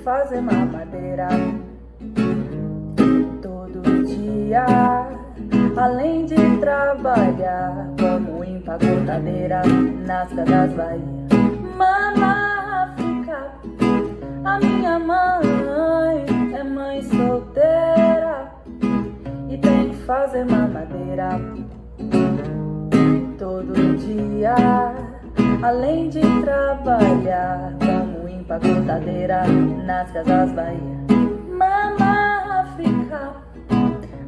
fazer mamadeira todo dia, além de trabalhar como empacotadeira nas casas Bahia. Mama África, a minha mãe é mãe solteira e tem que fazer mamadeira todo dia, além de trabalhar como empacotadeira nas casas Bahia. Mama África,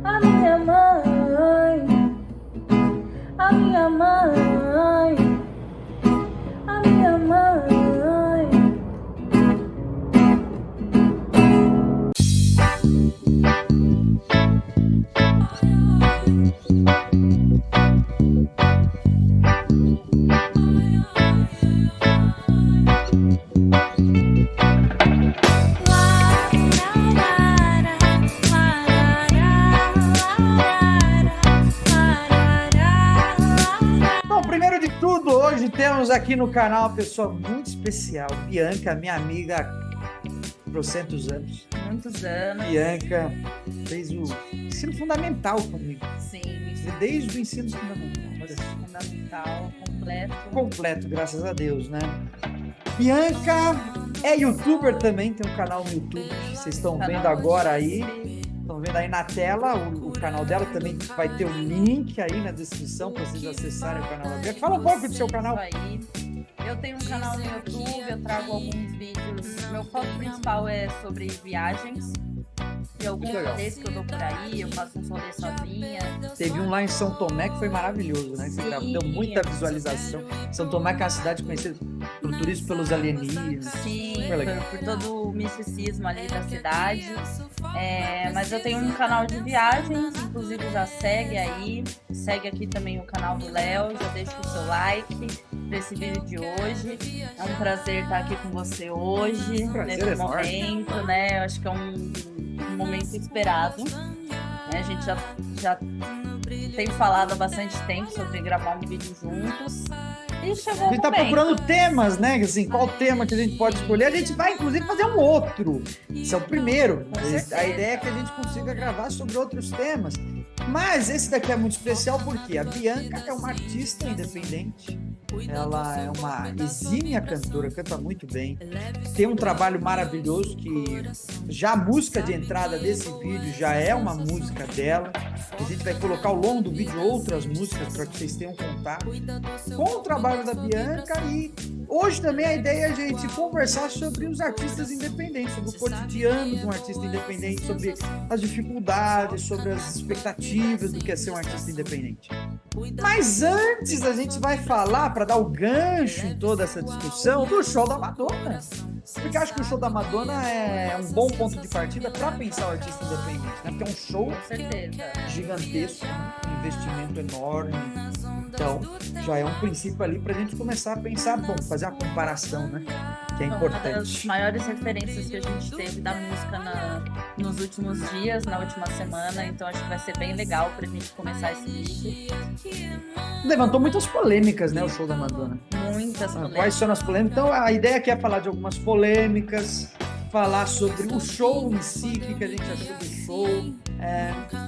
a minha mãe, a minha mãe, a minha mãe. Hoje temos aqui no canal uma pessoa muito especial, Bianca, minha amiga há trocentos anos. Muitos anos. Bianca fez o ensino fundamental comigo. Sim. Desde o ensino fundamental. Fundamental, completo. Completo, graças a Deus, né? Bianca é youtuber também, tem um canal no YouTube, vocês estão vendo agora aí. Estão vendo aí na tela o canal dela, também vai ter o link aí na descrição para vocês acessarem o canal da Bianca. Fala um pouco do seu canal. Aí. Eu tenho um canal no YouTube, eu trago alguns vídeos. Meu foco principal é sobre viagens. E alguns rolês que eu dou por aí, eu faço um rolê sozinha. Teve um lá em São Tomé que foi maravilhoso, né? Você deu muita visualização. São Tomé que é uma cidade conhecida pelo turismo, pelos alienígenas. Sim, por todo o misticismo ali da cidade. Mas eu tenho um canal de viagens, inclusive já segue aí. Segue aqui também o canal do Léo, já deixa o seu like para esse vídeo de hoje. É um prazer estar aqui com você hoje, nesse momento, né? Eu acho que é um momento esperado. Né? A gente já tem falado há bastante tempo sobre gravar um vídeo juntos. E chegou a gente tá procurando temas, né? Assim, qual tema que a gente pode escolher? A gente vai, inclusive, fazer um outro. Esse é o primeiro. A ideia é que a gente consiga gravar sobre outros temas. Mas esse daqui é muito especial porque a Bianca é uma artista independente. Ela é uma exímia cantora, canta muito bem. Tem um trabalho maravilhoso que já a música de entrada desse vídeo já é uma música dela. A gente vai colocar ao longo do vídeo outras músicas para que vocês tenham contato com o trabalho da Bianca. E hoje também a ideia é a gente conversar sobre os artistas independentes, sobre o cotidiano de um artista independente, sobre as dificuldades, sobre as expectativas do que é ser um artista independente. Mas antes a gente vai falar, para dar o gancho em toda essa discussão, do show da Madonna. Porque eu acho que o show da Madonna é um bom ponto de partida para pensar o artista independente, né? Porque é um show gigantesco, um investimento enorme. Então, já é um princípio ali para a gente começar a pensar, bom, fazer a comparação, né? Que é importante. Uma das maiores referências que a gente teve da música nos últimos dias, na última semana, então acho que vai ser bem legal para a gente começar esse vídeo. Levantou muitas polêmicas, né, o show da Madonna? Muitas polêmicas. Quais são as polêmicas? Então, a ideia aqui é falar de algumas polêmicas, falar sobre o show em si, o que a gente achou do show,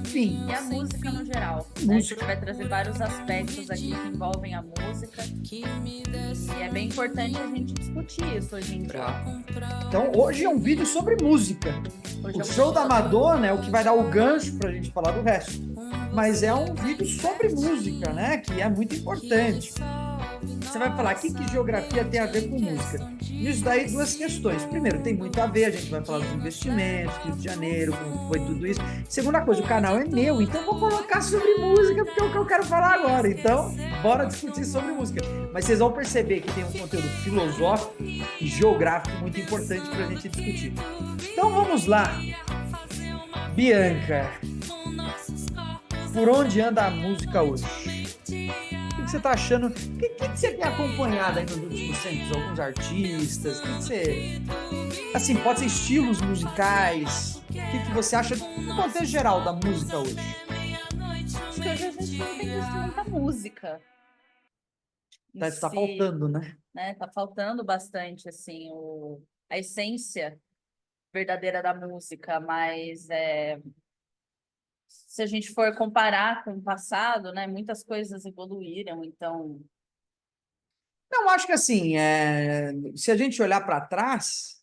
enfim. E a música no geral. Né? A gente vai trazer vários aspectos aqui que envolvem a música. E é bem importante a gente discutir isso hoje em dia. Então, hoje é um vídeo sobre música. O show da Madonna é o que vai dar o gancho pra gente falar do resto. Mas é um vídeo sobre música, né? Que é muito importante. Você vai falar, o que geografia tem a ver com música? Nisso daí, duas questões. Primeiro, tem muito a ver, a gente vai falar dos investimentos, Rio de Janeiro, como foi tudo isso. Segunda coisa, o canal é meu, então eu vou colocar sobre música, porque é o que eu quero falar agora. Então, bora discutir sobre música. Mas vocês vão perceber que tem um conteúdo filosófico e geográfico muito importante pra gente discutir. Então, vamos lá. Bianca, por onde anda a música hoje? O que você está achando? O que você tem acompanhado aí nos últimos tempos? Alguns artistas? O que você... Assim, pode ser estilos musicais. O que você acha no contexto geral da música hoje? Acho que hoje a gente não tem visto muita música. Tá faltando, né? Tá faltando bastante, assim, a essência verdadeira da música, mas se a gente for comparar com o passado, né, muitas coisas evoluíram, então Não, acho que assim, se a gente olhar para trás,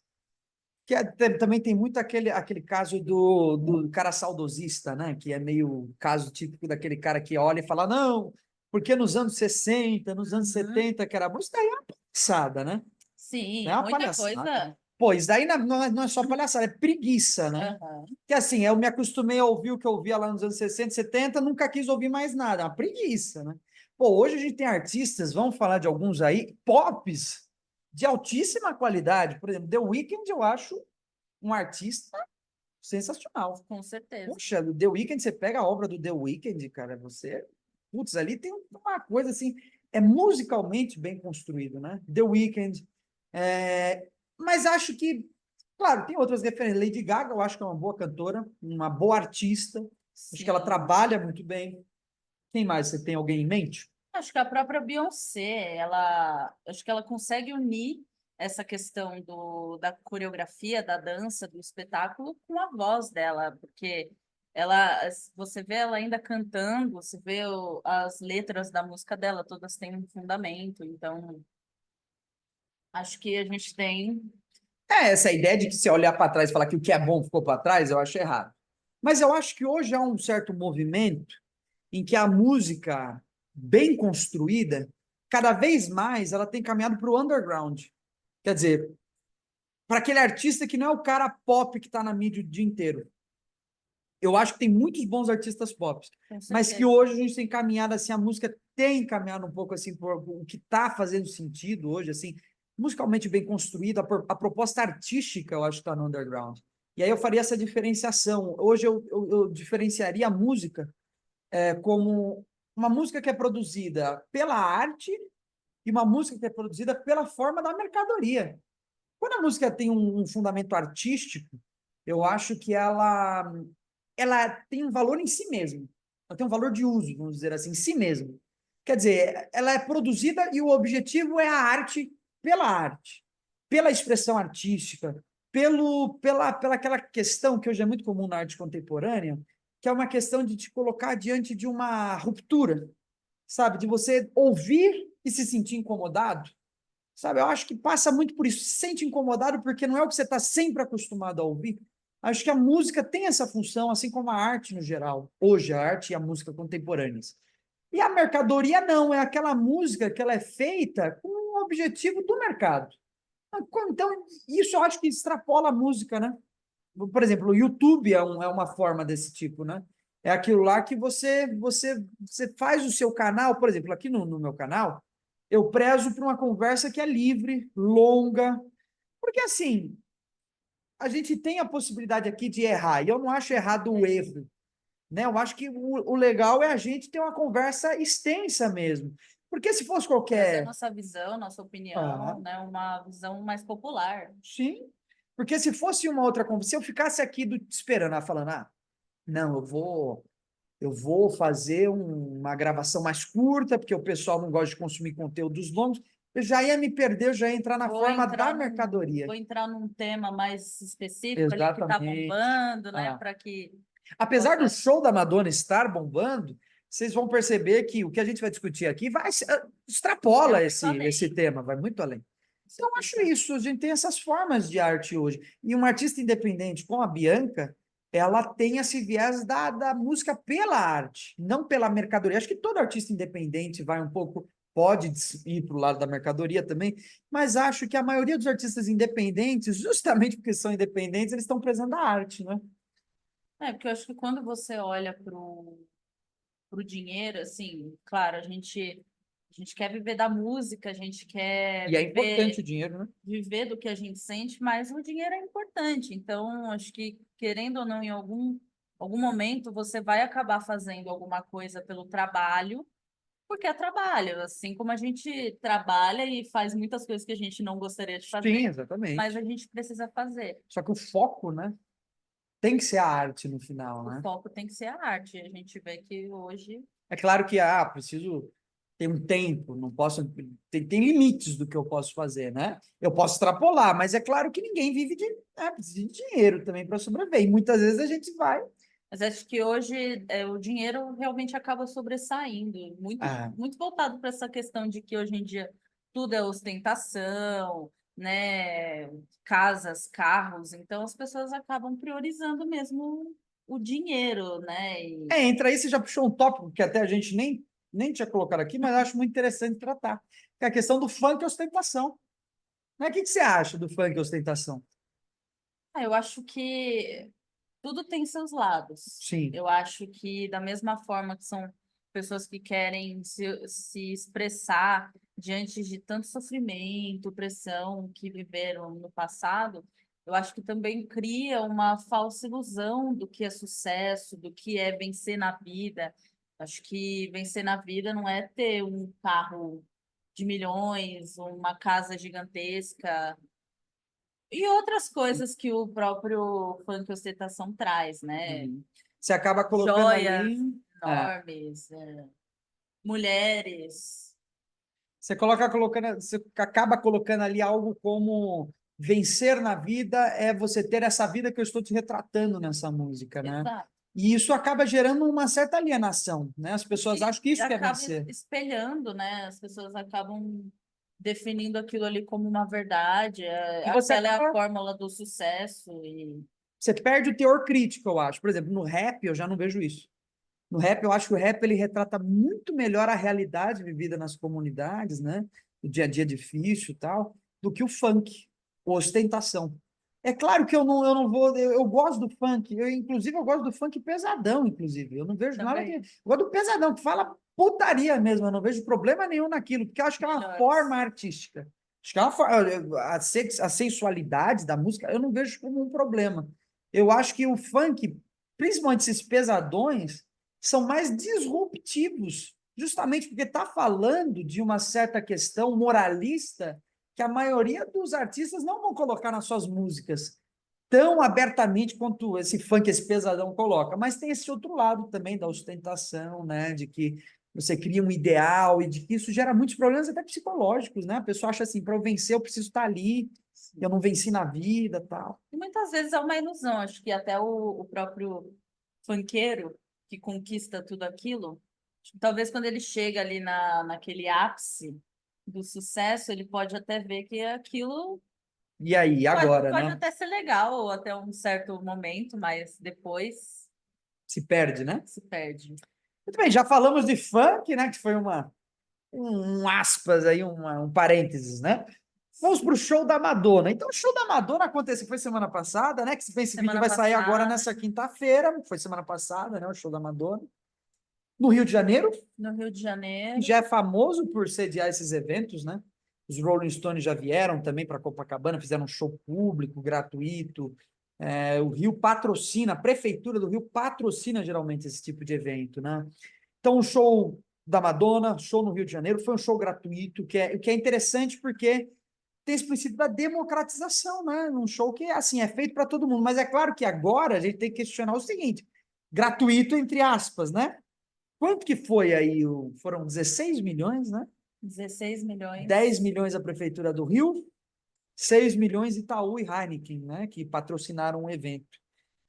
também tem muito aquele caso do cara saudosista, né? Que é meio o caso típico daquele cara que olha e fala, não, porque nos anos 60, nos anos 70, que era bom, isso daí é uma palhaçada, né? Não é sim, uma muita palhaçada. coisa. Pô, isso daí não é só palhaçada, é preguiça, né? Aham. Que assim, eu me acostumei a ouvir o que eu ouvia lá nos anos 60, 70, nunca quis ouvir mais nada, é uma preguiça, né? Pô, hoje a gente tem artistas, vamos falar de alguns aí, pops, de altíssima qualidade. Por exemplo, The Weeknd, eu acho um artista sensacional. Com certeza. Puxa, o The Weeknd, você pega a obra do The Weeknd, cara, você. Putz, ali tem uma coisa assim, é musicalmente bem construído, né? The Weeknd. É, mas acho que, claro, tem outras referências. Lady Gaga, eu acho que é uma boa cantora, uma boa artista. Acho que ela Sim. trabalha muito bem. Quem mais? Você tem alguém em mente? Acho que a própria Beyoncé, acho que ela consegue unir essa questão da coreografia, da dança, do espetáculo com a voz dela, porque você vê ela ainda cantando, você vê as letras da música dela, todas têm um fundamento, então acho que a gente tem. Essa ideia de que se olhar para trás e falar que o que é bom ficou para trás, eu acho errado. Mas eu acho que hoje há um certo movimento em que a música bem construída, cada vez mais ela tem caminhado para o underground. Quer dizer, para aquele artista que não é o cara pop que está na mídia o dia inteiro. Eu acho que tem muitos bons artistas pop, Com mas que certeza. hoje a gente tem caminhado assim, a música tem caminhado um pouco assim por o que está fazendo sentido hoje, assim, musicalmente bem construída, a proposta artística eu acho que está no underground. E aí eu faria essa diferenciação. Hoje eu diferenciaria a música como uma música que é produzida pela arte e uma música que é produzida pela forma da mercadoria. Quando a música tem um fundamento artístico, eu acho que ela tem um valor em si mesma. Ela tem um valor de uso, vamos dizer assim, em si mesma. Quer dizer, ela é produzida e o objetivo é a arte pela arte, pela expressão artística, pela aquela questão que hoje é muito comum na arte contemporânea, que é uma questão de te colocar diante de uma ruptura, sabe? De você ouvir e se sentir incomodado, sabe? Eu acho que passa muito por isso. Se sente incomodado porque não é o que você está sempre acostumado a ouvir. Acho que a música tem essa função, assim como a arte no geral. Hoje, a arte e a música contemporâneas. E a mercadoria não, é aquela música que ela é feita com o objetivo do mercado. Então, isso eu acho que extrapola a música, né? Por exemplo, o YouTube é uma forma desse tipo, né? É aquilo lá que você faz o seu canal, por exemplo, aqui no meu canal, eu prezo por uma conversa que é livre, longa, porque assim, a gente tem a possibilidade aqui de errar, e eu não acho errado o erro, né? Eu acho que o legal é a gente ter uma conversa extensa mesmo, porque se fosse Trazer qualquer... nossa visão, nossa Ah, opinião, né? Uma visão mais popular. sim, porque se fosse uma outra conversa, se eu ficasse aqui esperando, falando, não, eu vou fazer uma gravação mais curta, porque o pessoal não gosta de consumir conteúdos longos. Eu já ia me perder, eu já ia entrar na forma da mercadoria. Vou entrar num tema mais específico ali que está Exatamente. bombando, né? Ah. Para que Apesar do possa. show da Madonna estar bombando, vocês vão perceber que o que a gente vai discutir aqui É extrapola muito esse além. tema, vai muito além. Com Então, acho certeza. isso. A gente tem essas formas de arte hoje. E uma artista independente como a Bianca, ela tem esse viés da música pela arte, não pela mercadoria. Acho que todo artista independente vai um pouco, pode ir para o lado da mercadoria também, mas acho que a maioria dos artistas independentes, justamente porque são independentes, eles estão prezando a arte, né? Porque eu acho que quando você olha pro dinheiro, assim, claro, a gente quer viver da música, a gente quer E é importante o viver, dinheiro, né? viver do que a gente sente, mas o dinheiro é importante. Então, acho que, querendo ou não, em algum momento, você vai acabar fazendo alguma coisa pelo trabalho, porque é trabalho, assim como a gente trabalha e faz muitas coisas que a gente não gostaria de Sim, fazer, mas exatamente. a gente precisa fazer. Só que o foco, né, tem que ser a arte no final, O né? foco tem que ser a arte. A gente vê que hoje É claro que, preciso tem um tempo, não posso, tem limites do que eu posso fazer, né? Eu posso extrapolar, mas é claro que ninguém vive precisa de dinheiro também para sobreviver. E muitas vezes a gente vai. Mas acho que hoje o dinheiro realmente acaba sobressaindo, muito, Ah, muito voltado para essa questão de que hoje em dia tudo é ostentação, né? Casas, carros, então as pessoas acabam priorizando mesmo o dinheiro, né? entra aí, você já puxou um tópico que até a gente nem tinha colocado aqui, mas eu acho muito interessante tratar, que é a questão do funk e ostentação. Né? O que você acha do funk e ostentação? Eu acho que tudo tem seus lados. Sim. Eu acho que, da mesma forma que são pessoas que querem se expressar diante de tanto sofrimento, pressão que viveram no passado, eu acho que também cria uma falsa ilusão do que é sucesso, do que é vencer na vida. Acho que vencer na vida não é ter um carro de milhões, uma casa gigantesca e outras coisas que o próprio funk ostentação traz, né? Uhum. Você acaba colocando Joias ali. É, enormes, mulheres. você acaba colocando ali algo como vencer na vida é você ter essa vida que eu estou te retratando nessa música, né? Exato. E isso acaba gerando uma certa alienação, né? As pessoas acham que E isso quer acaba vencer. espelhando, né? As pessoas acabam definindo aquilo ali como uma verdade. E você Aquela é a acaba, fórmula do sucesso. E você perde o teor crítico, eu acho. Por exemplo, no rap eu já não vejo isso. No rap, eu acho que o rap ele retrata muito melhor a realidade vivida nas comunidades, né? O dia a dia difícil e tal, do que o funk, a ostentação. É claro que eu não vou, eu gosto do funk, inclusive eu gosto do funk pesadão, inclusive. Eu não vejo nada que. Eu também gosto do pesadão, que fala putaria mesmo, eu não vejo problema nenhum naquilo, porque eu acho que é uma forma melhores. artística. Acho que é uma a sensualidade da música, eu não vejo como um problema. Eu acho que o funk, principalmente esses pesadões, são mais disruptivos, justamente porque está falando de uma certa questão moralista que a maioria dos artistas não vão colocar nas suas músicas tão abertamente quanto esse funk, esse pesadão coloca. Mas tem esse outro lado também da ostentação, né? De que você cria um ideal e de que isso gera muitos problemas até psicológicos, né? A pessoa acha assim, para eu vencer eu preciso estar ali, eu não venci na vida, tal. E muitas vezes é uma ilusão. Acho que até o próprio funkeiro que conquista tudo aquilo, acho que talvez quando ele chega ali naquele ápice do sucesso, ele pode até ver que aquilo E aí, agora, pode né? até ser legal até um certo momento, mas depois Se perde, né? se perde. Muito bem, já falamos de funk, né? Que foi um aspas aí, um parênteses, né? Vamos para o show da Madonna. Então, o show da Madonna aconteceu, foi semana passada, né? Que esse vídeo Semana vai sair agora passada, nessa quinta-feira, foi semana passada, né? O show da Madonna. No Rio de Janeiro, no Rio de que Janeiro. já é famoso por sediar esses eventos, né? Os Rolling Stones já vieram também para Copacabana, fizeram um show público, gratuito. O Rio patrocina, a prefeitura do Rio patrocina geralmente esse tipo de evento, né? Então, o show da Madonna, show no Rio de Janeiro, foi um show gratuito, que é interessante porque tem esse princípio da democratização, né? Um show que assim é feito para todo mundo. Mas é claro que agora a gente tem que questionar o seguinte: gratuito, entre aspas, né? Quanto que foi aí? Foram 16 milhões, né? 16 10 milhões. milhões a Prefeitura do Rio, 6 milhões Itaú e Heineken, né? Que patrocinaram o evento.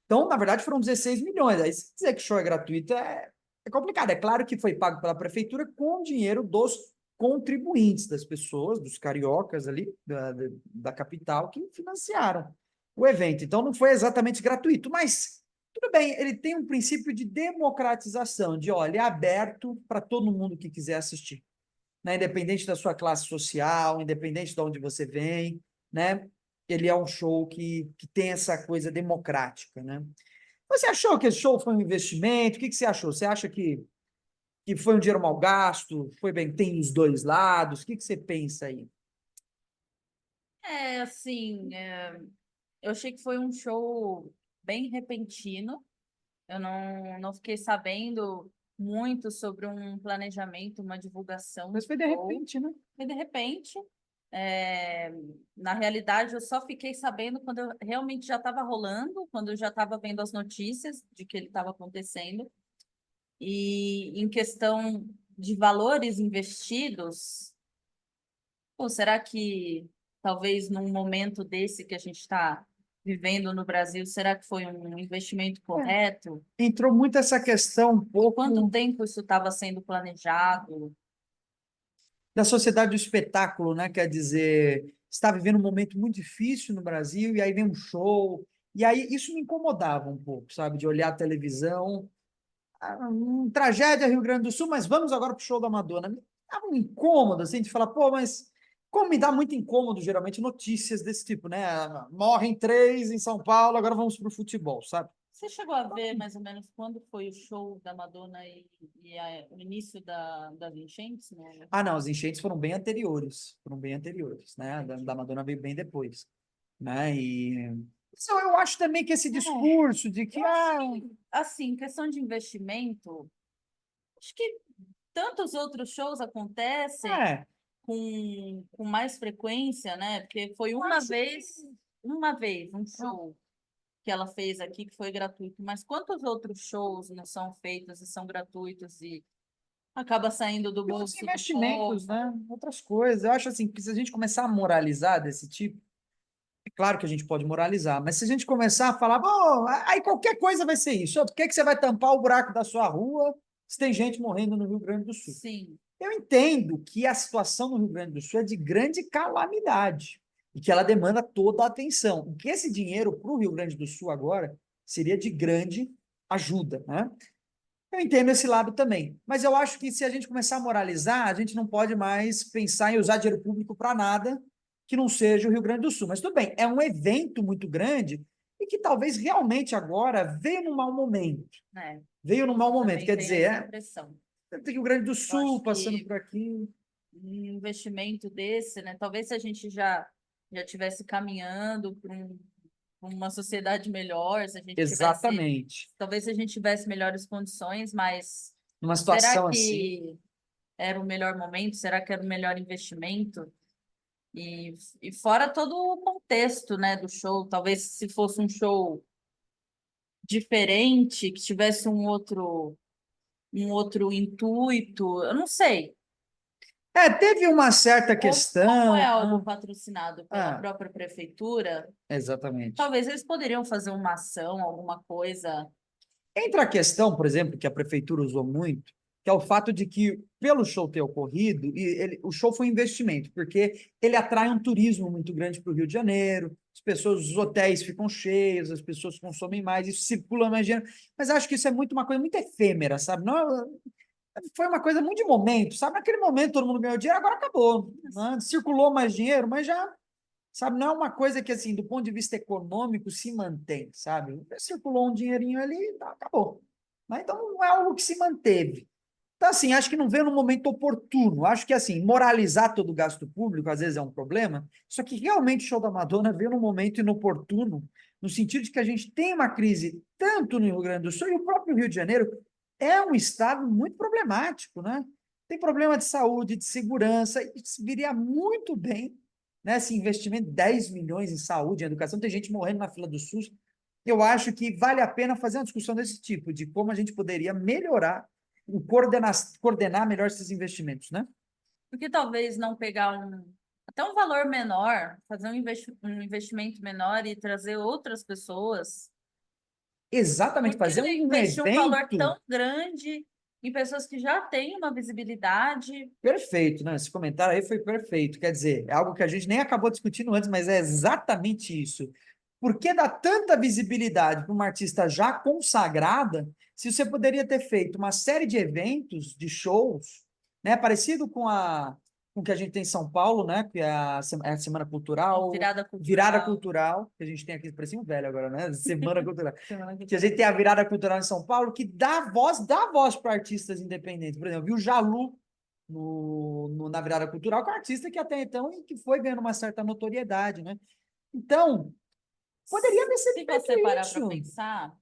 Então, na verdade, foram 16 milhões. Aí, se dizer que show é gratuito, é complicado. É claro que foi pago pela prefeitura com dinheiro dos contribuintes, das pessoas, dos cariocas ali, da capital, que financiaram o evento. Então, não foi exatamente gratuito, mas tudo bem, ele tem um princípio de democratização, de, olha, é aberto para todo mundo que quiser assistir, né? Independente da sua classe social, independente de onde você vem, né? Ele é um show que tem essa coisa democrática, né? Você achou que esse show foi um investimento? O que você achou? Você acha que foi um dinheiro mal gasto? Foi bem, tem os dois lados? O que você pensa aí? Assim, eu achei que foi um show bem repentino. Eu não fiquei sabendo muito sobre um planejamento, uma divulgação Mas do foi de show. repente, né? Foi de repente. É, na realidade, eu só fiquei sabendo quando eu realmente já estava rolando, quando eu já estava vendo as notícias de que ele estava acontecendo. E em questão de valores investidos, ou será que talvez num momento desse que a gente está vivendo no Brasil, será que foi um investimento correto? Entrou muito essa questão um Quanto pouco tempo isso estava sendo planejado? da sociedade do espetáculo, né? Quer dizer, está vivendo um momento muito difícil no Brasil, e aí vem um show, e aí isso me incomodava um pouco, sabe? De olhar a televisão, tragédia Rio Grande do Sul, mas vamos agora para o show da Madonna. Me dava um incômodo, assim, de falar, pô, mas como me dá muito incômodo, geralmente, notícias desse tipo, né? Morrem 3 em São Paulo, agora vamos para o futebol, sabe? Você chegou a ver mais ou menos quando foi o show da Madonna o início das enchentes? Né? Ah, não, as enchentes foram bem anteriores, né? Da Madonna veio bem depois, né? E isso eu acho também que esse discurso de que, Eu acho que, assim, questão de investimento, acho que tantos outros shows acontecem é, com mais frequência, né? Porque foi uma vez, um show que ela fez aqui que foi gratuito, mas quantos outros shows não são feitos e são gratuitos e acaba saindo do e outros bolso do investimentos, povo? né? Outras coisas. Eu acho assim que se a gente começar a moralizar desse tipo, é claro que a gente pode moralizar, mas se a gente começar a falar, pô, aí qualquer coisa vai ser isso. Por que que você vai tampar o buraco da sua rua se tem gente morrendo no Rio Grande do Sul? Sim, Eu entendo que a situação no Rio Grande do Sul é de grande calamidade e que ela demanda toda a atenção. O que esse dinheiro para o Rio Grande do Sul agora seria de grande ajuda, né? Eu entendo esse lado também, mas eu acho que se a gente começar a moralizar, a gente não pode mais pensar em usar dinheiro público para nada que não seja o Rio Grande do Sul. Mas tudo bem, é um evento muito grande e que talvez realmente agora veio num mau momento. né? Veio num mau momento, Também quer tenho dizer, essa impressão. tem o Rio Grande do Eu Sul acho passando que por aqui. um investimento desse, né? Talvez se a gente já tivesse caminhando para uma sociedade melhor, se a gente tivesse, Exatamente. talvez se a gente tivesse melhores condições, mas Numa será situação assim. que era o melhor momento? Será que era o melhor investimento? E fora todo o contexto, né, do show, talvez se fosse um show diferente, que tivesse um outro intuito, eu não sei. Teve uma certa Ou como é questão. algo patrocinado pela Ah, própria prefeitura, exatamente. talvez eles poderiam fazer uma ação, alguma coisa. Entra a questão, por exemplo, que a prefeitura usou muito, que é o fato de que, pelo show ter ocorrido, o show foi um investimento, porque ele atrai um turismo muito grande para o Rio de Janeiro, os hotéis ficam cheios, as pessoas consomem mais, isso circula mais dinheiro. Mas acho que isso é muito uma coisa muito efêmera, sabe? Não, foi uma coisa muito de momento, sabe? Naquele momento todo mundo ganhou dinheiro, agora acabou, né? Circulou mais dinheiro, mas já, sabe, não é uma coisa que, assim, do ponto de vista econômico, se mantém, sabe? Circulou um dinheirinho ali, tá, acabou. Mas então não é algo que se manteve. Então, assim, acho que não veio no momento oportuno. Acho que, assim, moralizar todo o gasto público às vezes é um problema, só que realmente o show da Madonna veio num momento inoportuno, no sentido de que a gente tem uma crise tanto no Rio Grande do Sul e o próprio Rio de Janeiro é um estado muito problemático, né? Tem problema de saúde, de segurança, e viria muito bem, né, esse investimento, 10 milhões em saúde, em educação, tem gente morrendo na fila do SUS. Eu acho que vale a pena fazer uma discussão desse tipo, de como a gente poderia melhorar, coordenar melhor esses investimentos, né? Porque talvez não pegar até um valor menor, fazer um investimento menor e trazer outras pessoas. Exatamente, Porque fazer um investir um valor evento tão grande em pessoas que já têm uma visibilidade. perfeito, né? Esse comentário aí foi perfeito. Quer dizer, é algo que a gente nem acabou discutindo antes, mas é exatamente isso. Por que dá tanta visibilidade para uma artista já consagrada, se você poderia ter feito uma série de eventos, de shows, né? Parecido com o que a gente tem em São Paulo, né? Que é a Semana Cultural, Virada Virada cultural. Cultural, que a gente tem aqui, parecia um velho agora, né? Semana Cultural. Semana Que a gente tem Cultural. a Virada Cultural em São Paulo, que dá voz para artistas independentes. Por exemplo, viu o Jalu na Virada Cultural, que é um artista que até então e que foi ganhando uma certa notoriedade, né? Então, poderia ter sido Se feito você parar para isso. pensar,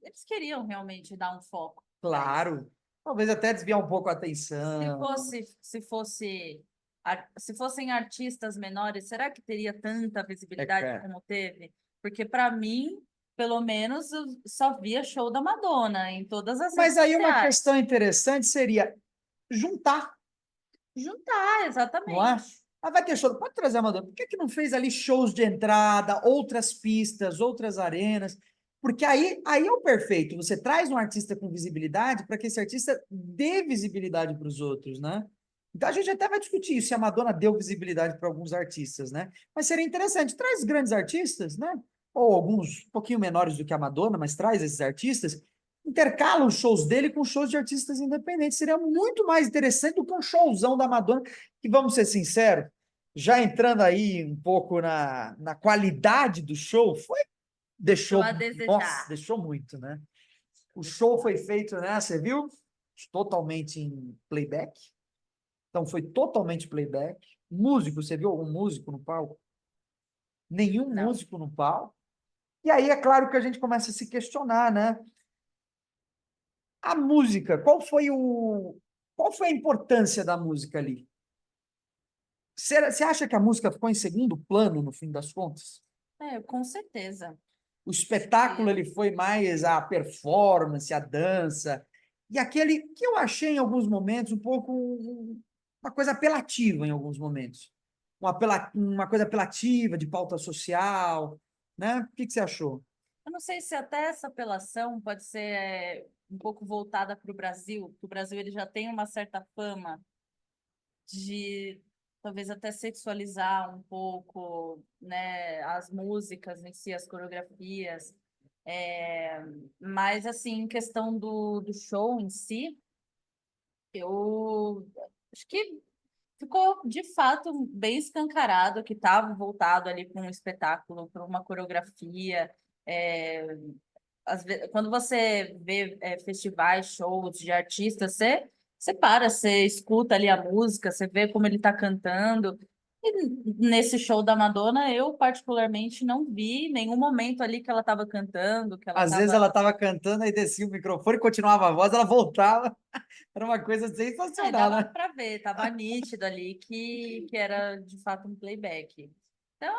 eles queriam realmente dar um foco para isso. Claro. Talvez até desviar um pouco a Se atenção. fosse, se fosse, se fossem artistas menores, será que teria tanta visibilidade É. como teve? Porque para mim, pelo menos, eu só via show da Madonna em todas as redes Mas aí uma sociais. questão interessante seria, juntar, Juntar, não é? exatamente. Ah, vai ter show, pode trazer a Madonna. Por que que não fez ali shows de entrada, outras pistas, outras arenas? Porque aí é o perfeito. Você traz um artista com visibilidade para que esse artista dê visibilidade para os outros, né? Então a gente até vai discutir isso, se a Madonna deu visibilidade para alguns artistas, né? Mas seria interessante, traz grandes artistas, né? Ou alguns um pouquinho menores do que a Madonna, mas traz esses artistas, intercala os shows dele com shows de artistas independentes. Seria muito mais interessante do que um showzão da Madonna, que vamos ser sinceros, já entrando aí um pouco na qualidade do show, Deixou deixou, a nossa, desejar. deixou muito, né? O show foi feito, né? Você viu? Totalmente em playback. Então foi totalmente playback. Músico, você viu algum músico no palco? Nenhum Não. músico no palco. E aí é claro que a gente começa a se questionar, né? A música, qual foi a importância da música ali? Você acha que a música ficou em segundo plano no fim das contas? Com certeza. O Acho espetáculo que ele foi mais a performance, a dança, e aquele que eu achei em alguns momentos um pouco uma coisa apelativa em alguns momentos. Uma coisa apelativa de pauta social, né? O que você achou? eu não sei se até essa apelação pode ser um pouco voltada para o Brasil, porque o Brasil ele já tem uma certa fama de talvez até sexualizar um pouco, né, as músicas em si, as coreografias. É, mas, assim, em questão do show em si, eu acho que ficou de fato bem escancarado que estava voltado ali para um espetáculo, para uma coreografia. É, quando você vê festivais, shows de artistas, você para, você escuta ali a música, você vê como ele está cantando. E nesse show da Madonna, eu particularmente não vi nenhum momento ali que ela estava cantando, que ela Às vezes estava. ela estava cantando, aí descia o microfone, continuava a voz, ela voltava. Era uma coisa Aí sensacional, dava né? para ver, estava nítido ali que era de fato um playback. Então,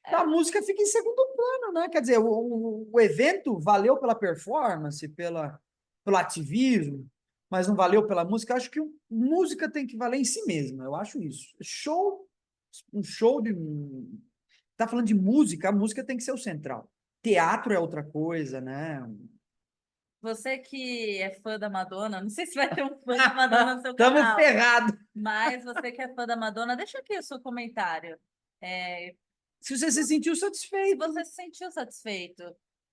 A música fica em segundo plano, né? Quer dizer, o evento valeu pela performance, pelo ativismo, mas não valeu pela música. Eu acho que música tem que valer em si mesma, eu acho isso. Um show de. Tá falando de música, a música tem que ser o central. Teatro é outra coisa, né? você que é fã da Madonna, não sei se vai ter um fã da Madonna no seu Estamos canal. ferrados. Mas você que é fã da Madonna, deixa aqui o seu comentário. É, Se você se sentiu se satisfeito, você se sentiu satisfeito,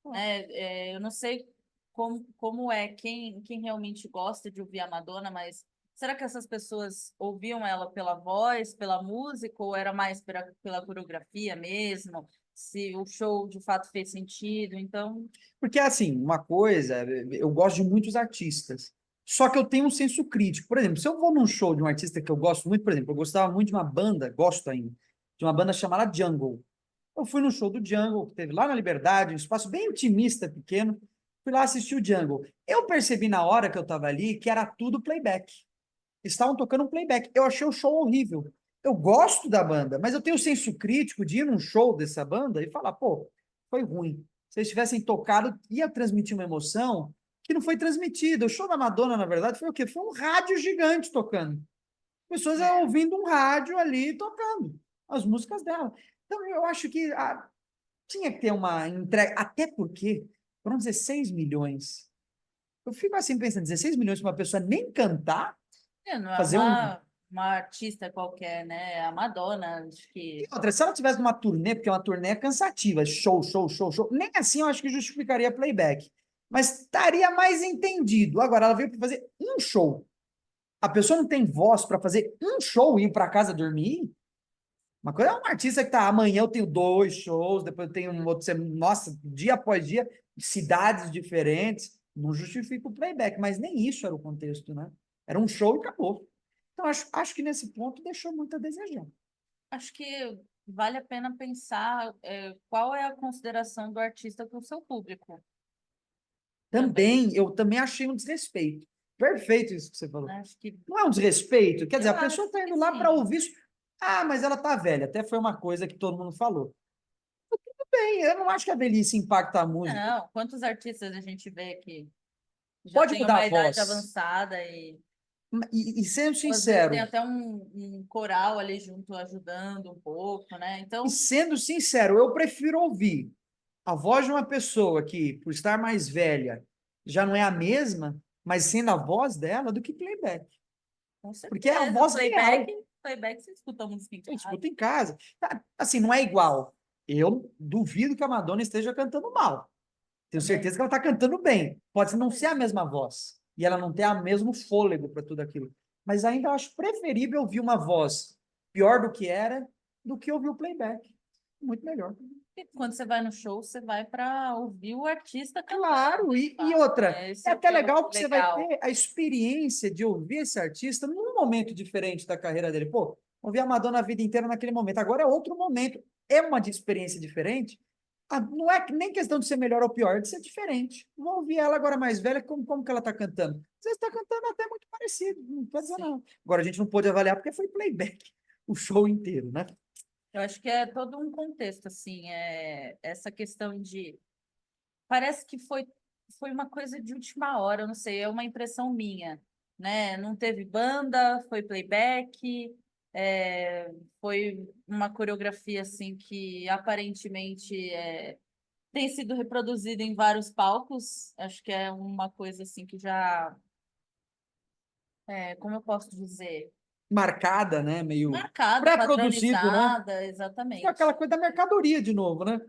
né? Eu não sei como é quem realmente gosta de ouvir a Madonna, mas será que essas pessoas ouviam ela pela voz, pela música, ou era mais pela coreografia mesmo? Se o show de fato fez sentido? Então, porque, assim, uma coisa, eu gosto de muitos artistas, só que eu tenho um senso crítico. Por exemplo, se eu vou num show de um artista que eu gosto muito, por exemplo, eu gostava muito de uma banda, gosto ainda, de uma banda chamada Jungle. Eu fui no show do Jungle, que teve lá na Liberdade, um espaço bem intimista, pequeno. Fui lá assistir o Jungle. Eu percebi na hora que eu estava ali que era tudo playback. Estavam tocando um playback. Eu achei o show horrível. Eu gosto da banda, mas eu tenho o senso crítico de ir num show dessa banda e falar, pô, foi ruim. Se eles tivessem tocado, ia transmitir uma emoção que não foi transmitida. O show da Madonna, na verdade, foi o quê? Foi um rádio gigante tocando. Pessoas é, ouvindo um rádio ali tocando as músicas dela. Então, eu acho que tinha que ter uma entrega, até porque foram 16 milhões. Eu fico assim pensando, 16 milhões para uma pessoa nem cantar, não é fazer um. uma artista qualquer, né? É a Madonna, acho E que. outra, se ela tivesse uma turnê, porque uma turnê é cansativa, show, show, show, show, nem assim eu acho que justificaria playback. Mas estaria mais entendido. Agora, ela veio para fazer um show. A pessoa não tem voz para fazer um show e ir para casa dormir? Uma coisa é um artista que tá, amanhã eu tenho dois shows, depois eu tenho um outro, nossa, dia após dia, cidades diferentes, não justifica o playback, mas nem isso era o contexto, né? Era um show e acabou. Então, acho que nesse ponto deixou muito a desejar. Acho que vale a pena pensar qual é a consideração do artista com o seu público também, Eu também achei um desrespeito. Perfeito isso que você falou. né? Acho que Não é um desrespeito? Quer dizer, eu a pessoa acho está que indo lá para sim. ouvir isso. Ah, mas ela tá velha. Até foi uma coisa que todo mundo falou. Tudo bem, eu não acho que a velhice impacta a música. Não, quantos artistas a gente vê que já Pode tem mudar uma a idade voz. avançada e. E sendo Ou às vezes sincero, tem até um coral ali junto ajudando um pouco, né? e Então, sendo sincero, eu prefiro ouvir a voz de uma pessoa que, por estar mais velha, já não é a mesma, mas sendo a voz dela, do que playback. com Porque é a certeza, voz real. playback você escuta a música em Eu casa. escuto em casa. Tá, assim, não é igual. Eu duvido que a Madonna esteja cantando mal. Tenho Também. certeza que ela está cantando bem. Pode não ser a mesma voz. E ela não ter o mesmo fôlego para tudo aquilo. Mas ainda eu acho preferível ouvir uma voz pior do que era do que ouvir o playback. Muito melhor. E quando você vai no show, você vai para ouvir o artista cantando, Claro, de e fato, outra, né? é Esse até que é o legal porque você vai legal. ter a experiência de ouvir esse artista num momento diferente da carreira dele. Pô, ouvir a Madonna a vida inteira naquele momento, agora é outro momento, é uma experiência diferente. Ah, não é nem questão de ser melhor ou pior, é de ser diferente. Vou ouvir ela agora mais velha, como que ela está cantando? Às vezes está cantando até muito parecido, não quer dizer Sim. não. Agora a gente não pôde avaliar porque foi playback o show inteiro, né? Eu acho que é todo um contexto, assim, essa questão de. Parece que foi uma coisa de última hora, eu não sei, é uma impressão minha, né? Não teve banda, foi playback, foi uma coreografia, assim, que aparentemente tem sido reproduzida em vários palcos. Acho que é uma coisa, assim, que já. Como eu posso dizer? Marcada, né? Meio Marcada, pré-produzido, né? padronizada, É aquela exatamente. coisa da mercadoria de novo, né?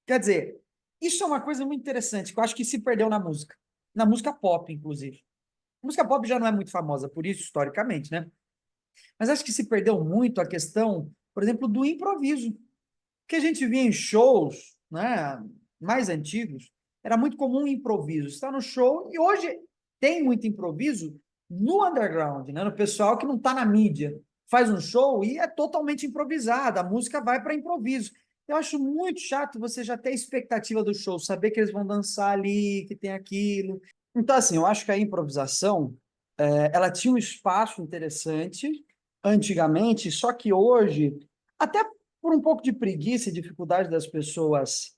Quer dizer, isso é uma coisa muito interessante, que eu acho que se perdeu na música pop, inclusive. A música pop já não é muito famosa por isso, historicamente, né? Mas acho que se perdeu muito a questão, por exemplo, do improviso. Que a gente via em shows, né, mais antigos, era muito comum o improviso. Está no show e hoje tem muito improviso no underground, né, no pessoal que não está na mídia. Faz um show e é totalmente improvisado, a música vai para improviso. Eu acho muito chato você já ter a expectativa do show, saber que eles vão dançar ali, que tem aquilo. Então, assim, eu acho que a improvisação, ela tinha um espaço interessante antigamente, só que hoje, até por um pouco de preguiça e dificuldade das pessoas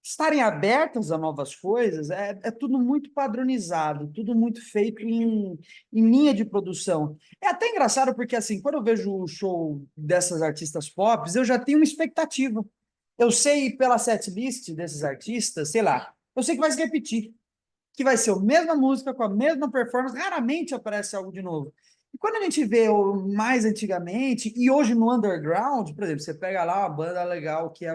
estarem abertas a novas coisas, é tudo muito padronizado, tudo muito feito em linha de produção. É até engraçado porque, assim, quando eu vejo o show dessas artistas pop, eu já tenho uma expectativa. Eu sei pela setlist desses artistas, sei Sim. lá, eu sei que vai se repetir, que vai ser a mesma música, com a mesma performance, raramente aparece algo de novo. E quando a gente vê o mais antigamente, e hoje no underground, por exemplo, você pega lá uma banda legal, que é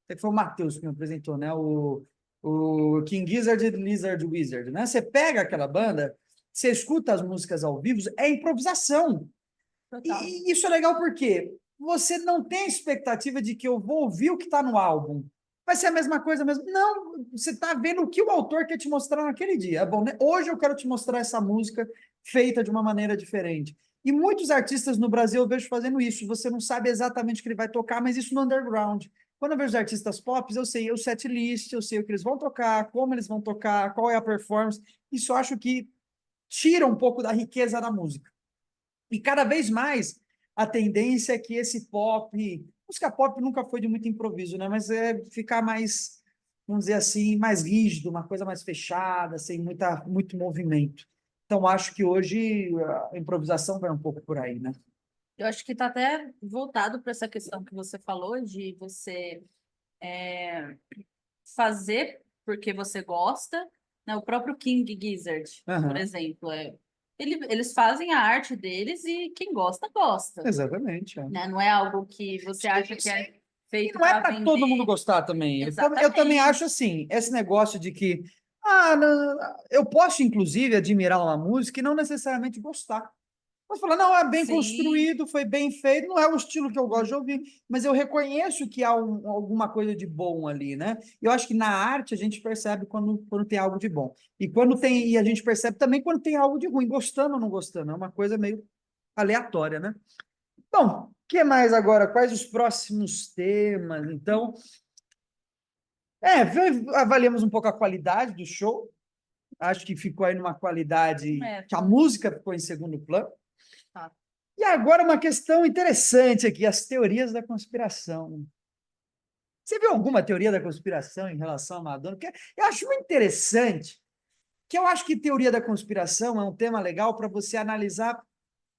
que foi o Matheus que me apresentou, né? O King Gizzard e Lizard Wizard, né? Você pega aquela banda, você escuta as músicas ao vivo, é improvisação. Total. E isso é legal porque você não tem a expectativa de que eu vou ouvir o que está no álbum. Vai ser a mesma coisa mesmo. Não, você está vendo o que o autor quer te mostrar naquele dia. É bom, né? Hoje eu quero te mostrar essa música feita de uma maneira diferente. E muitos artistas no Brasil eu vejo fazendo isso. Você não sabe exatamente o que ele vai tocar, mas isso no underground. Quando eu vejo os artistas pop, eu sei o set list, eu sei o que eles vão tocar, como eles vão tocar, qual é a performance. Isso eu acho que tira um pouco da riqueza da música. E cada vez mais a tendência é que esse pop, música pop nunca foi de muito improviso, né? Mas é ficar mais, vamos dizer assim, mais rígido, uma coisa mais fechada, sem muito movimento. Então, acho que hoje a improvisação vai um pouco por aí, né? Eu acho que está até voltado para essa questão que você falou de você fazer porque você gosta, né? O próprio King Gizzard, por Aham, exemplo, eles fazem a arte deles e quem gosta, gosta, exatamente. É. né? Não é algo que você acha que é E feito não é para para todo mundo vender. gostar também. Eu também acho Exatamente. assim, esse negócio de que não, eu posso, inclusive, admirar uma música e não necessariamente gostar. Mas falar, não, é bem Sim, construído, foi bem feito, não é o estilo que eu gosto de ouvir, mas eu reconheço que há alguma coisa de bom ali, né? Eu acho que na arte a gente percebe quando tem algo de bom. E quando tem, sim. e a gente percebe também quando tem algo de ruim, gostando ou não gostando, é uma coisa meio aleatória, né? Bom, o que mais agora? Quais os próximos temas? Então, avaliamos um pouco a qualidade do show. Acho que ficou aí numa qualidade que a Foi música ficou em segundo plano. tá. E agora uma questão interessante aqui, as teorias da conspiração. Você viu alguma teoria da conspiração em relação a Madonna? Porque eu acho muito interessante que eu acho que teoria da conspiração é um tema legal para você analisar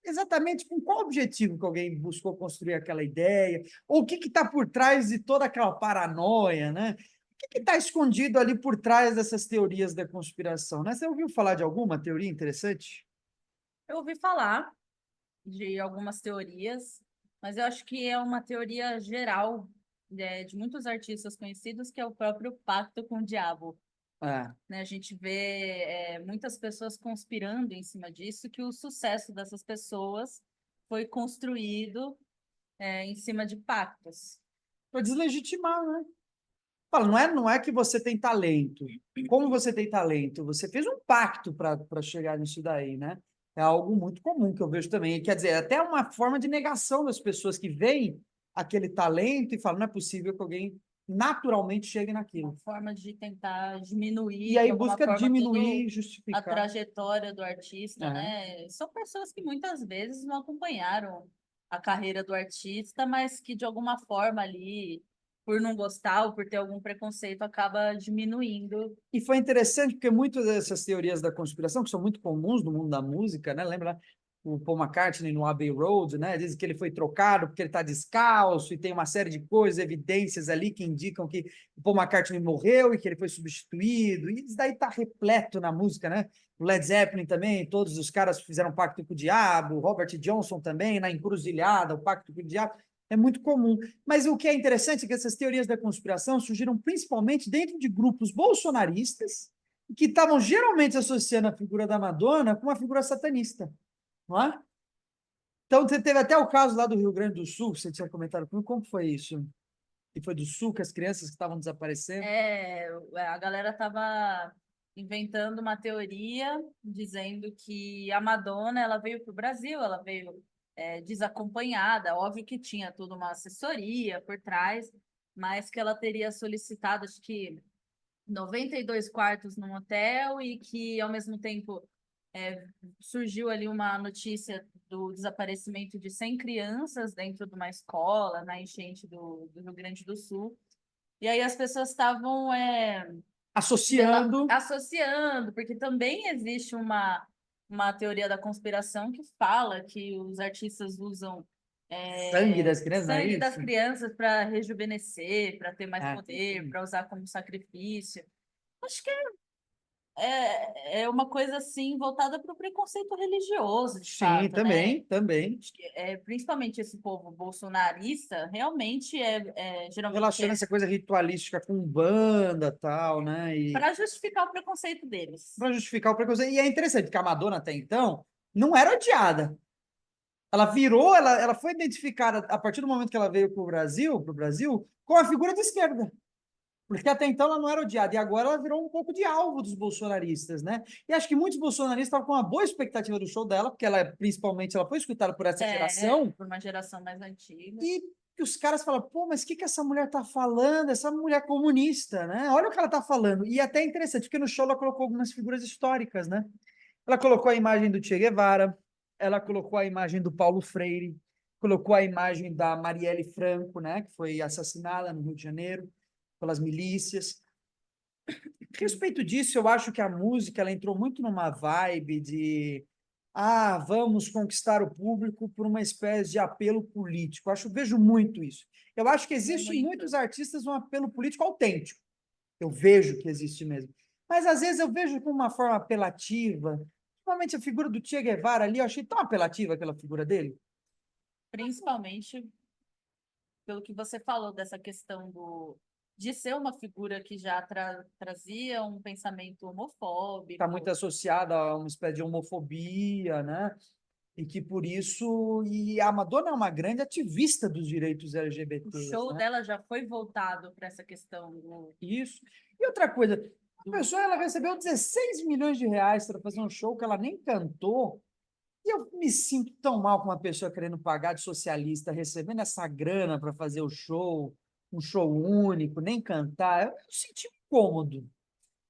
exatamente com qual objetivo que alguém buscou construir aquela ideia, ou o que está por trás de toda aquela paranoia, né? O que está escondido ali por trás dessas teorias da conspiração, né? Você ouviu falar de alguma teoria interessante? Eu ouvi falar de algumas teorias, mas eu acho que é uma teoria geral, de muitos artistas conhecidos, que é o próprio pacto com o diabo. É. Né? A gente vê muitas pessoas conspirando em cima disso, que o sucesso dessas pessoas foi construído em cima de pactos. Para deslegitimar, né? Fala, não é que você tem talento. Como você tem talento? Você fez um pacto para chegar nisso daí, né? É algo muito comum que eu vejo também. Quer dizer, é até uma forma de negação das pessoas que veem aquele talento e falam, não é possível que alguém naturalmente chegue naquilo. Uma forma de tentar diminuir, E de aí alguma busca forma, diminuir, a justificar. trajetória do artista, É. né? São pessoas que muitas vezes não acompanharam a carreira do artista, mas que de alguma forma ali, por não gostar ou por ter algum preconceito, acaba diminuindo. E foi interessante porque muitas dessas teorias da conspiração, que são muito comuns no mundo da música, né? Lembra o Paul McCartney no Abbey Road, né? Dizem que ele foi trocado porque ele está descalço e tem uma série de coisas, evidências ali que indicam que o Paul McCartney morreu e que ele foi substituído. E isso daí está repleto na música, né? O Led Zeppelin também, todos os caras fizeram pacto com o diabo, o Robert Johnson também, na Encruzilhada, o pacto com o diabo. É muito comum. Mas o que é interessante é que essas teorias da conspiração surgiram principalmente dentro de grupos bolsonaristas que estavam geralmente associando a figura da Madonna com uma figura satanista, não é? Então, teve até o caso lá do Rio Grande do Sul, que você tinha comentado comigo, como foi isso? Que foi do Sul, que as crianças que estavam desaparecendo. A galera estava inventando uma teoria dizendo que a Madonna ela veio para o Brasil, ela veio desacompanhada, óbvio que tinha toda uma assessoria por trás, mas que ela teria solicitado, acho que 92 quartos num hotel e que, ao mesmo tempo, surgiu ali uma notícia do desaparecimento de 100 crianças dentro de uma escola, na enchente do Rio Grande do Sul. E aí as pessoas estavam Associando. associando, porque também existe uma teoria da conspiração que fala que os artistas usam Sangue das crianças, não é sangue das isso? crianças para rejuvenescer, para ter mais É. poder, para usar como sacrifício. Acho que é uma coisa assim voltada para o preconceito religioso, de Sim, fato, né? também, também. Acho que, principalmente esse povo bolsonarista, realmente geralmente Relaciona essa coisa ritualística com banda tal, né? E para justificar o preconceito deles. para justificar o preconceito. E é interessante, porque a Madonna até então não era odiada. Ela virou, ela foi identificada a partir do momento que ela veio para o Brasil, com a figura de esquerda. Porque até então ela não era odiada, e agora ela virou um pouco de alvo dos bolsonaristas, né? E acho que muitos bolsonaristas estavam com uma boa expectativa do show dela, porque ela, principalmente, ela foi escutada por essa geração, Por uma geração mais antiga. e os caras falam, pô, mas o que essa mulher está falando? Essa mulher comunista, né? Olha o que ela está falando. E até é interessante, porque no show ela colocou algumas figuras históricas, né? Ela colocou a imagem do Che Guevara, ela colocou a imagem do Paulo Freire, colocou a imagem da Marielle Franco, né, que foi assassinada no Rio de Janeiro pelas milícias. A respeito disso, eu acho que a música ela entrou muito numa vibe de vamos conquistar o público por uma espécie de apelo político. Vejo muito isso. Eu acho que existe em muitos artistas um apelo político autêntico. Eu vejo que existe mesmo. Mas às vezes eu vejo com uma forma apelativa. Principalmente a figura do Che Guevara ali, eu achei tão apelativa aquela figura dele. Principalmente pelo que você falou dessa questão de ser uma figura que já trazia um pensamento Está homofóbico. muito associada a uma espécie de homofobia, né? E que por isso. E a Madonna é uma grande ativista dos direitos O LGBTs, show né? dela já foi voltado para essa questão Isso. E outra coisa, a pessoa ela recebeu 16 milhões de reais para fazer um show que ela nem cantou. E eu me sinto tão mal com uma pessoa querendo pagar de socialista, recebendo essa grana para fazer o show, um show único, nem cantar. Eu senti incômodo.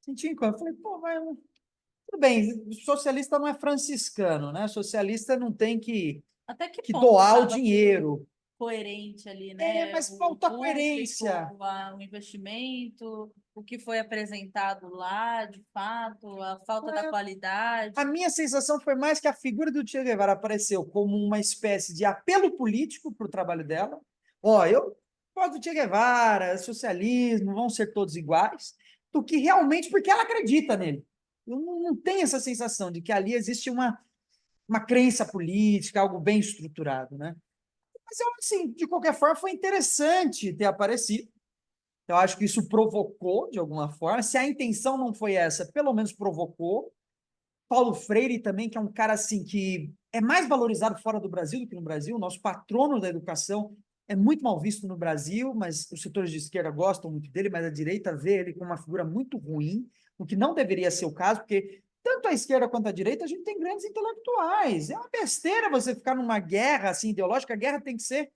Senti incômodo. Falei, pô, mas tudo bem, socialista não é franciscano, né? Socialista não tem até que que ponto doar o estava tudo dinheiro. coerente ali, né? Mas O falta público, coerência. o investimento, o que foi apresentado lá, de fato, a falta da A qualidade. minha sensação foi mais que a figura do Che Guevara apareceu como uma espécie de apelo político para o trabalho dela. Ó, eu gosto do Che Guevara, socialismo, vão ser todos iguais, do que realmente porque ela acredita nele. Eu não tenho essa sensação de que ali existe uma crença política, algo bem estruturado, né? Mas, eu, assim, de qualquer forma, foi interessante ter aparecido. Eu acho que isso provocou, de alguma forma. Se a intenção não foi essa, pelo menos provocou. Paulo Freire também, que é um cara assim que é mais valorizado fora do Brasil do que no Brasil, nosso patrono da educação é muito mal visto no Brasil, mas os setores de esquerda gostam muito dele, mas a direita vê ele como uma figura muito ruim, o que não deveria ser o caso, porque tanto a esquerda quanto a direita a gente tem grandes intelectuais. É uma besteira você ficar numa guerra assim ideológica, a guerra tem que ser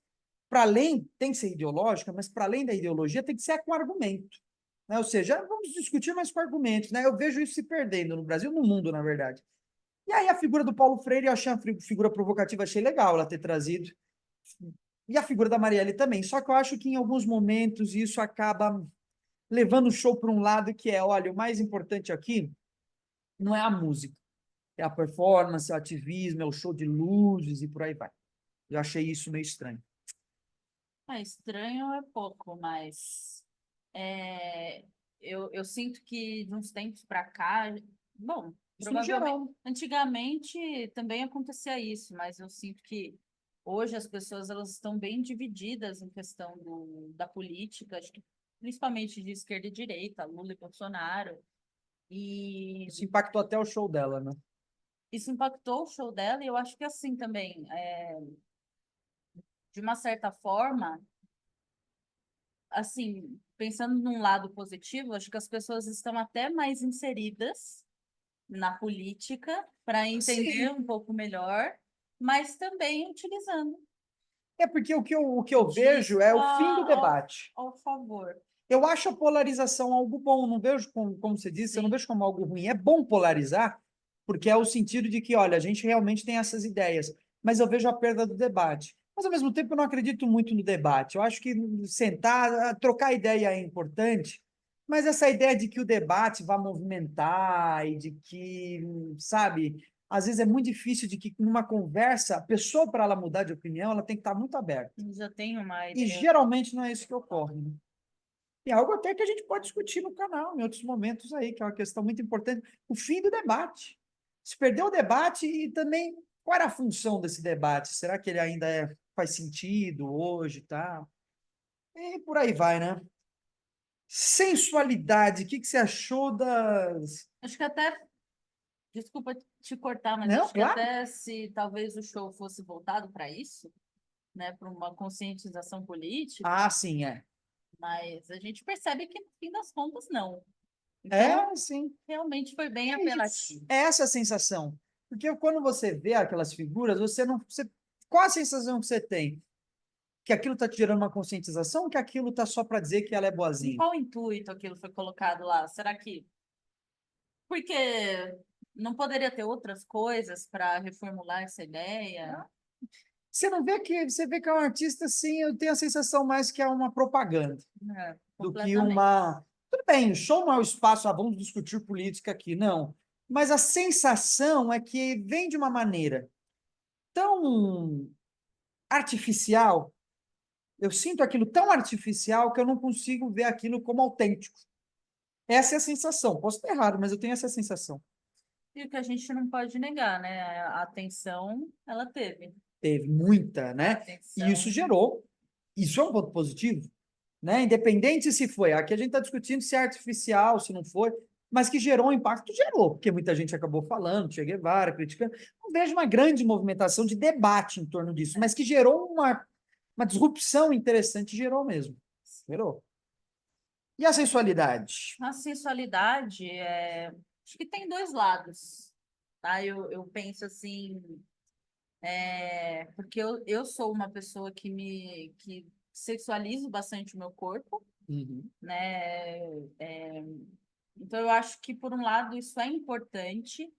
para além, tem que ser ideológica, mas para além da ideologia tem que ser com argumento. Né? Ou seja, vamos discutir mais com argumentos. Né? Eu vejo isso se perdendo no Brasil, no mundo, na verdade. E aí a figura do Paulo Freire, eu achei uma figura provocativa, achei legal ela ter trazido. E a figura da Marielle também. Só que eu acho que em alguns momentos isso acaba levando o show para um lado que é, olha, o mais importante aqui não é a música, é a performance, é o ativismo, é o show de luzes e por aí vai. Eu achei isso meio estranho. É estranho é pouco, mas é, eu sinto que de uns tempos para cá, bom, Isso no provavelmente geral. antigamente também acontecia isso, mas eu sinto que hoje as pessoas elas estão bem divididas em questão da política, acho que principalmente de esquerda e direita, Lula e Bolsonaro, e Isso impactou até o show dela, né? isso impactou o show dela, e eu acho que assim também, de uma certa forma assim, pensando num lado positivo, acho que as pessoas estão até mais inseridas na política para entender Sim. um pouco melhor, mas também utilizando É porque o que eu vejo disso é o fim do debate. ao favor. Eu acho a polarização algo bom, não vejo como você disse, eu não Sim, vejo como algo ruim. É bom polarizar, porque é o sentido de que, olha, a gente realmente tem essas ideias, mas eu vejo a perda do debate. Mas, ao mesmo tempo, eu não acredito muito no debate. Eu acho que sentar, trocar ideia é importante, mas essa ideia de que o debate vai movimentar e de que, sabe, às vezes é muito difícil de que numa conversa, a pessoa, para ela mudar de opinião, ela tem que estar muito aberta. já tenho uma E ideia. geralmente não é isso que ocorre, né? E é algo até que a gente pode discutir no canal, em outros momentos aí, que é uma questão muito importante. O fim do debate. Se perdeu o debate e também qual era a função desse debate? Será que ele ainda faz sentido hoje, tá? E por aí vai, né? Sensualidade, o que você achou das... Acho que até, desculpa te cortar, mas Não, acho que claro. até se talvez o show fosse voltado para isso, né, para uma conscientização política, Ah, sim, é. mas a gente percebe que no fim das contas não. Então, É, sim. realmente foi bem É isso. apelativo. É essa a sensação. Porque quando você vê aquelas figuras, você não... Você, qual a sensação que você tem? Que aquilo está te gerando uma conscientização, que aquilo está só para dizer que ela é Com boazinha. qual intuito aquilo foi colocado lá? Será que. Porque não poderia ter outras coisas para reformular essa ideia? Você não vê que você vê que é um artista assim, eu tenho a sensação mais que é uma propaganda É, do que completamente. uma. Tudo bem, o show não é o espaço, vamos discutir política aqui, não. Mas a sensação é que vem de uma maneira tão artificial, eu sinto aquilo tão artificial que eu não consigo ver aquilo como autêntico. Essa é a sensação. Posso estar errado, mas eu tenho essa sensação. E o que a gente não pode negar, né? A atenção, ela teve. Teve muita, A né? E isso atenção. gerou, isso é um ponto positivo, né? Independente se foi, aqui a gente está discutindo se é artificial, se não foi, mas que gerou um impacto, gerou, porque muita gente acabou falando, Che Guevara, criticando. Não vejo uma grande movimentação de debate em torno disso, mas que gerou uma disrupção interessante, gerou mesmo. Gerou. E a sensualidade? A sensualidade, acho que tem dois lados, tá? Eu penso assim, porque eu sou uma pessoa que sexualizo bastante o meu corpo, Uhum. né? Então, eu acho que, por um lado, isso é importante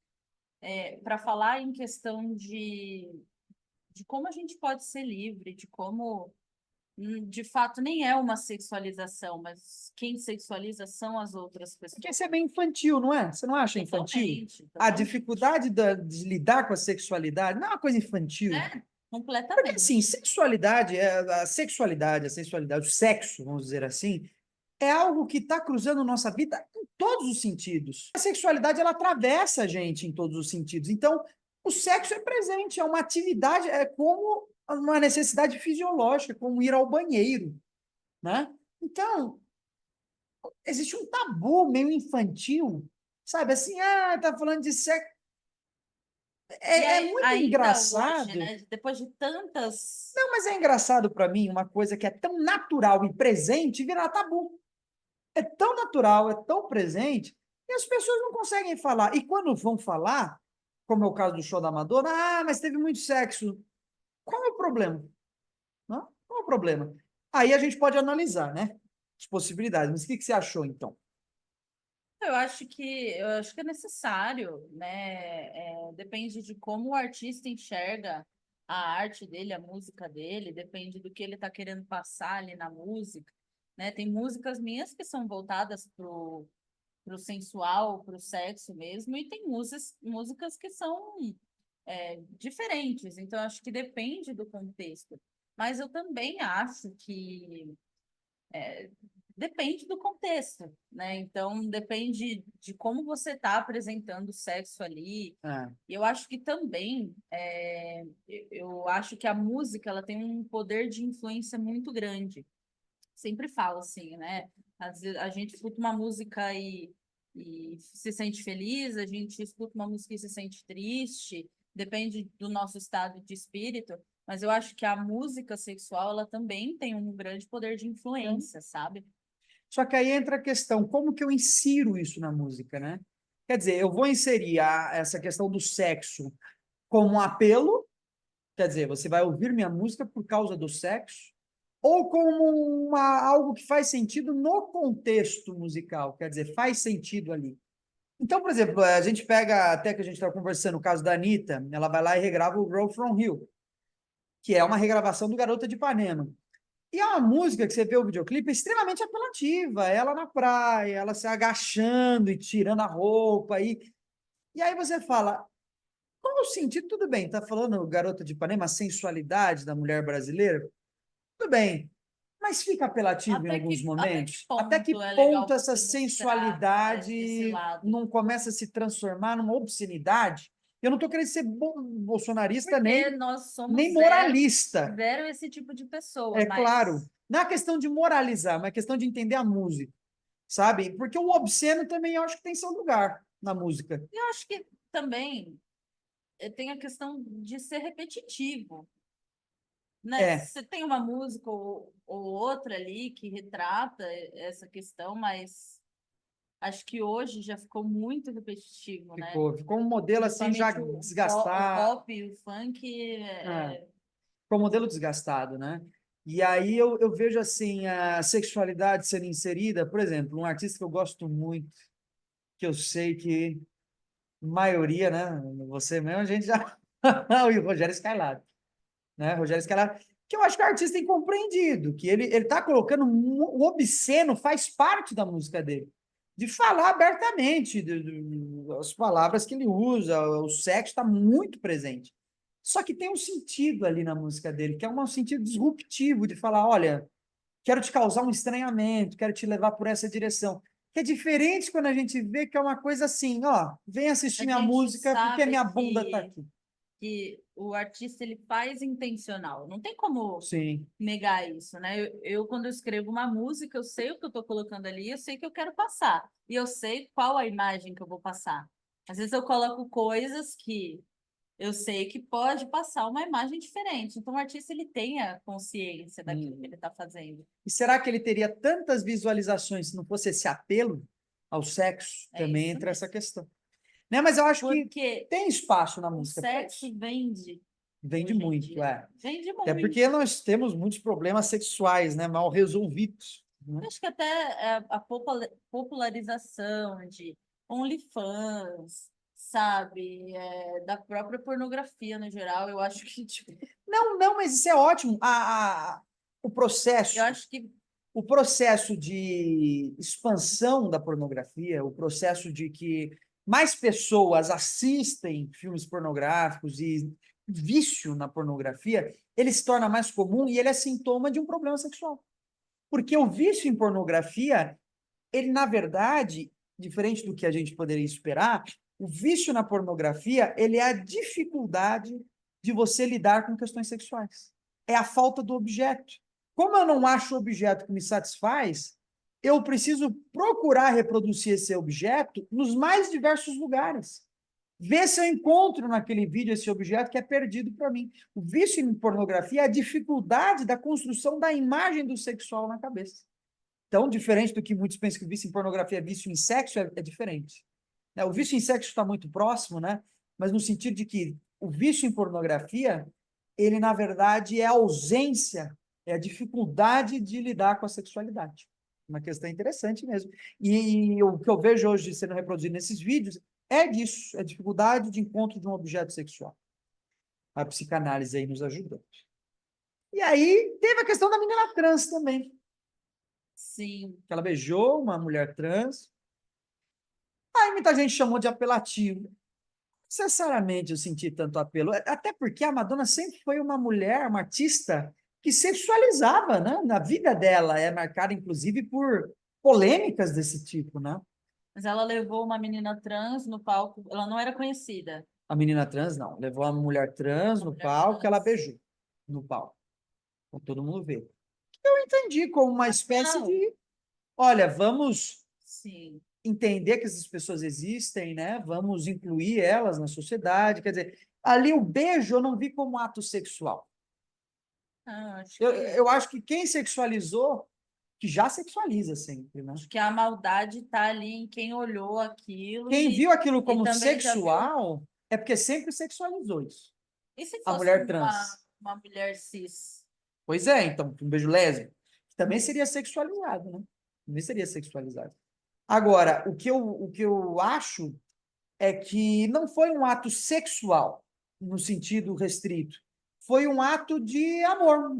para falar em questão de como a gente pode ser livre, de como, de fato, nem é uma sexualização, mas quem sexualiza são as outras Porque pessoas. isso é bem infantil, não é? Você não acha infantil? Totalmente, A totalmente. dificuldade de lidar com a sexualidade não é uma coisa infantil. É, Porque, assim, completamente. a sensualidade, o sexo, vamos dizer assim, é algo que está cruzando nossa vida em todos os sentidos. A sexualidade, ela atravessa a gente em todos os sentidos. Então, o sexo é presente, é uma atividade, é como uma necessidade fisiológica, como ir ao banheiro, né? Então, existe um tabu meio infantil, sabe? Assim, tá falando de sexo. E É aí, muito ainda hoje, engraçado. né, depois de tantas. Não, mas é engraçado para mim uma coisa que é tão natural e presente virar tabu. É tão natural, é tão presente, e as pessoas não conseguem falar. E quando vão falar, como é o caso do show da Madonna, mas teve muito sexo. Qual é o problema? Não? Qual é o problema? Aí a gente pode analisar, né? As possibilidades. Mas o que você achou, então? Eu acho que é necessário, né? Depende de como o artista enxerga a arte dele, a música dele, depende do que ele está querendo passar ali na música, né? Tem músicas minhas que são voltadas pro sensual, pro sexo mesmo, e tem músicas que são diferentes. Então, acho que depende do contexto. Mas eu também acho que depende do contexto, né? Então, depende de como você está apresentando o sexo ali. Ah, E eu acho que também, eu acho que a música ela tem um poder de influência muito grande. Sempre falo assim, né? Às vezes a gente escuta uma música e se sente feliz, a gente escuta uma música e se sente triste, depende do nosso estado de espírito. Mas eu acho que a música sexual, ela também tem um grande poder de então, influência, sabe? só que aí entra a questão, como que eu insiro isso na música, né? Quer dizer, eu vou inserir essa questão do sexo como um apelo, quer dizer, você vai ouvir minha música por causa do sexo, ou como algo que faz sentido no contexto musical, quer dizer, faz sentido ali. Então, por exemplo, a gente pega, até que a gente estava conversando, o caso da Anitta, ela vai lá e regrava o Girl From Hill, que é uma regravação do Garota de Ipanema. E é uma música que você vê o videoclipe é extremamente apelativa, ela na praia, ela se agachando e tirando a roupa, e aí você fala, qual o sentido? Tudo bem, tá falando Garota de Ipanema, a sensualidade da mulher brasileira? Tudo bem, mas fica apelativo em alguns Até que momentos? Até que ponto é legal ponto essa você mostrar esse sensualidade lado? não começa a se transformar numa obscenidade? Eu não estou querendo ser bolsonarista Porque nem, nós somos nem zero, moralista, zero esse tipo de pessoa, é claro. mas Não é questão de moralizar, mas é questão de entender a música, sabe? Porque o obsceno também eu acho que tem seu lugar na música. eu acho que também tem a questão de ser repetitivo, né? É, Você tem uma música ou outra ali que retrata essa questão, mas acho que hoje já ficou muito repetitivo, né? ficou um modelo assim já Principalmente o desgastado. pop e o funk. É. Ficou um modelo desgastado, né? E aí eu vejo assim a sexualidade sendo inserida, por exemplo, um artista que eu gosto muito, que eu sei que a maioria, né? Você mesmo, a gente já. O Rogério Skylab, né? Rogério Skylab, que eu acho que o artista tem compreendido, que ele tá colocando o obsceno faz parte da música dele. De falar abertamente as palavras que ele usa, o sexo está muito presente. Só que tem um sentido ali na música dele, que é um sentido disruptivo de falar, olha, quero te causar um estranhamento, quero te levar por essa direção. Que é diferente quando a gente vê que é uma coisa assim, ó, vem assistir A minha gente música porque sabe minha bunda tá aqui. que o artista ele faz intencional. Não tem como Sim. negar isso, né? Quando eu escrevo uma música, eu sei o que eu estou colocando ali, eu sei o que eu quero passar. E eu sei qual a imagem que eu vou passar. Às vezes eu coloco coisas que eu sei que pode passar uma imagem diferente. Então o artista ele tem a consciência daquilo que ele está fazendo. E será que ele teria tantas visualizações se não fosse esse apelo ao sexo? É Também isso entra essa mesmo. questão. Né? Mas eu acho que Porque tem espaço na o música para isso. sexo vende Vende hoje em muito, dia. é. Vende Até muito. porque nós temos muitos problemas sexuais, né, mal resolvidos, né? Eu acho que até a popularização de OnlyFans, sabe? Da própria pornografia no geral, eu acho que, tipo, Não, mas isso é ótimo. O eu processo, acho que o processo de expansão da pornografia, o processo de que mais pessoas assistem filmes pornográficos e vício na pornografia, ele se torna mais comum e ele é sintoma de um problema sexual. Porque o vício em pornografia, ele, na verdade, diferente do que a gente poderia esperar, o vício na pornografia, ele é a dificuldade de você lidar com questões sexuais. É a falta do objeto. Como eu não acho o objeto que me satisfaz, eu preciso procurar reproduzir esse objeto nos mais diversos lugares. Ver se eu encontro naquele vídeo esse objeto que é perdido para mim. O vício em pornografia é a dificuldade da construção da imagem do sexual na cabeça. Então, diferente do que muitos pensam que o vício em pornografia é vício em sexo, é diferente. O vício em sexo está muito próximo, né? Mas no sentido de que o vício em pornografia, ele, na verdade, é a ausência, é a dificuldade de lidar com a sexualidade. Uma questão interessante mesmo. E o que eu vejo hoje sendo reproduzido nesses vídeos é disso, é a dificuldade de encontro de um objeto sexual. A psicanálise aí nos ajudou. E aí teve a questão da menina trans também. sim. Que ela beijou uma mulher trans. Aí muita gente chamou de apelativo. Não necessariamente eu senti tanto apelo, até porque a Madonna sempre foi uma mulher, uma artista que sexualizava, né? Na vida dela é marcada, inclusive, por polêmicas desse tipo, né? Mas ela levou uma menina trans no palco, ela não era conhecida. A menina trans, não. Levou uma mulher trans Uma no mulher palco que ela trans. beijou no palco. Pra todo mundo ver. Eu entendi como uma espécie Não, de, olha, vamos sim. entender que essas pessoas existem, né? Vamos incluir elas na sociedade. Quer dizer, ali o beijo eu não vi como ato sexual. Acho Eu, que, eu acho que quem sexualizou, que já sexualiza sempre, né? acho que a maldade está ali em quem olhou aquilo Quem viu aquilo e como também já viu. sexual é porque sempre sexualizou isso. E se A fosse mulher uma, trans. uma mulher cis? Pois é, então, um beijo lésbico também seria sexualizado, né? Também seria sexualizado. Agora, o que eu acho é que não foi um ato sexual, no sentido restrito. Foi um ato de amor.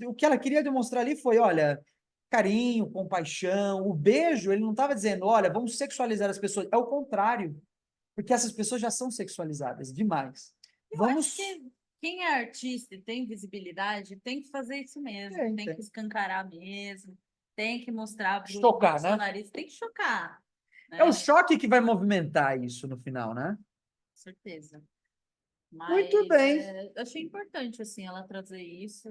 O que ela queria demonstrar ali foi, olha, carinho, compaixão. O beijo, ele não estava dizendo, olha, vamos sexualizar as pessoas. É o contrário, porque essas pessoas já são sexualizadas demais. Eu acho Vamos. que quem é artista e tem visibilidade tem que fazer isso mesmo, Tem, tem que tem. escancarar mesmo, tem que mostrar para os Chocar, né? bolsonaristas, tem que chocar, É o né? choque que vai movimentar isso no final, né? Com certeza. Muito Mas bem. eu achei importante assim ela trazer isso.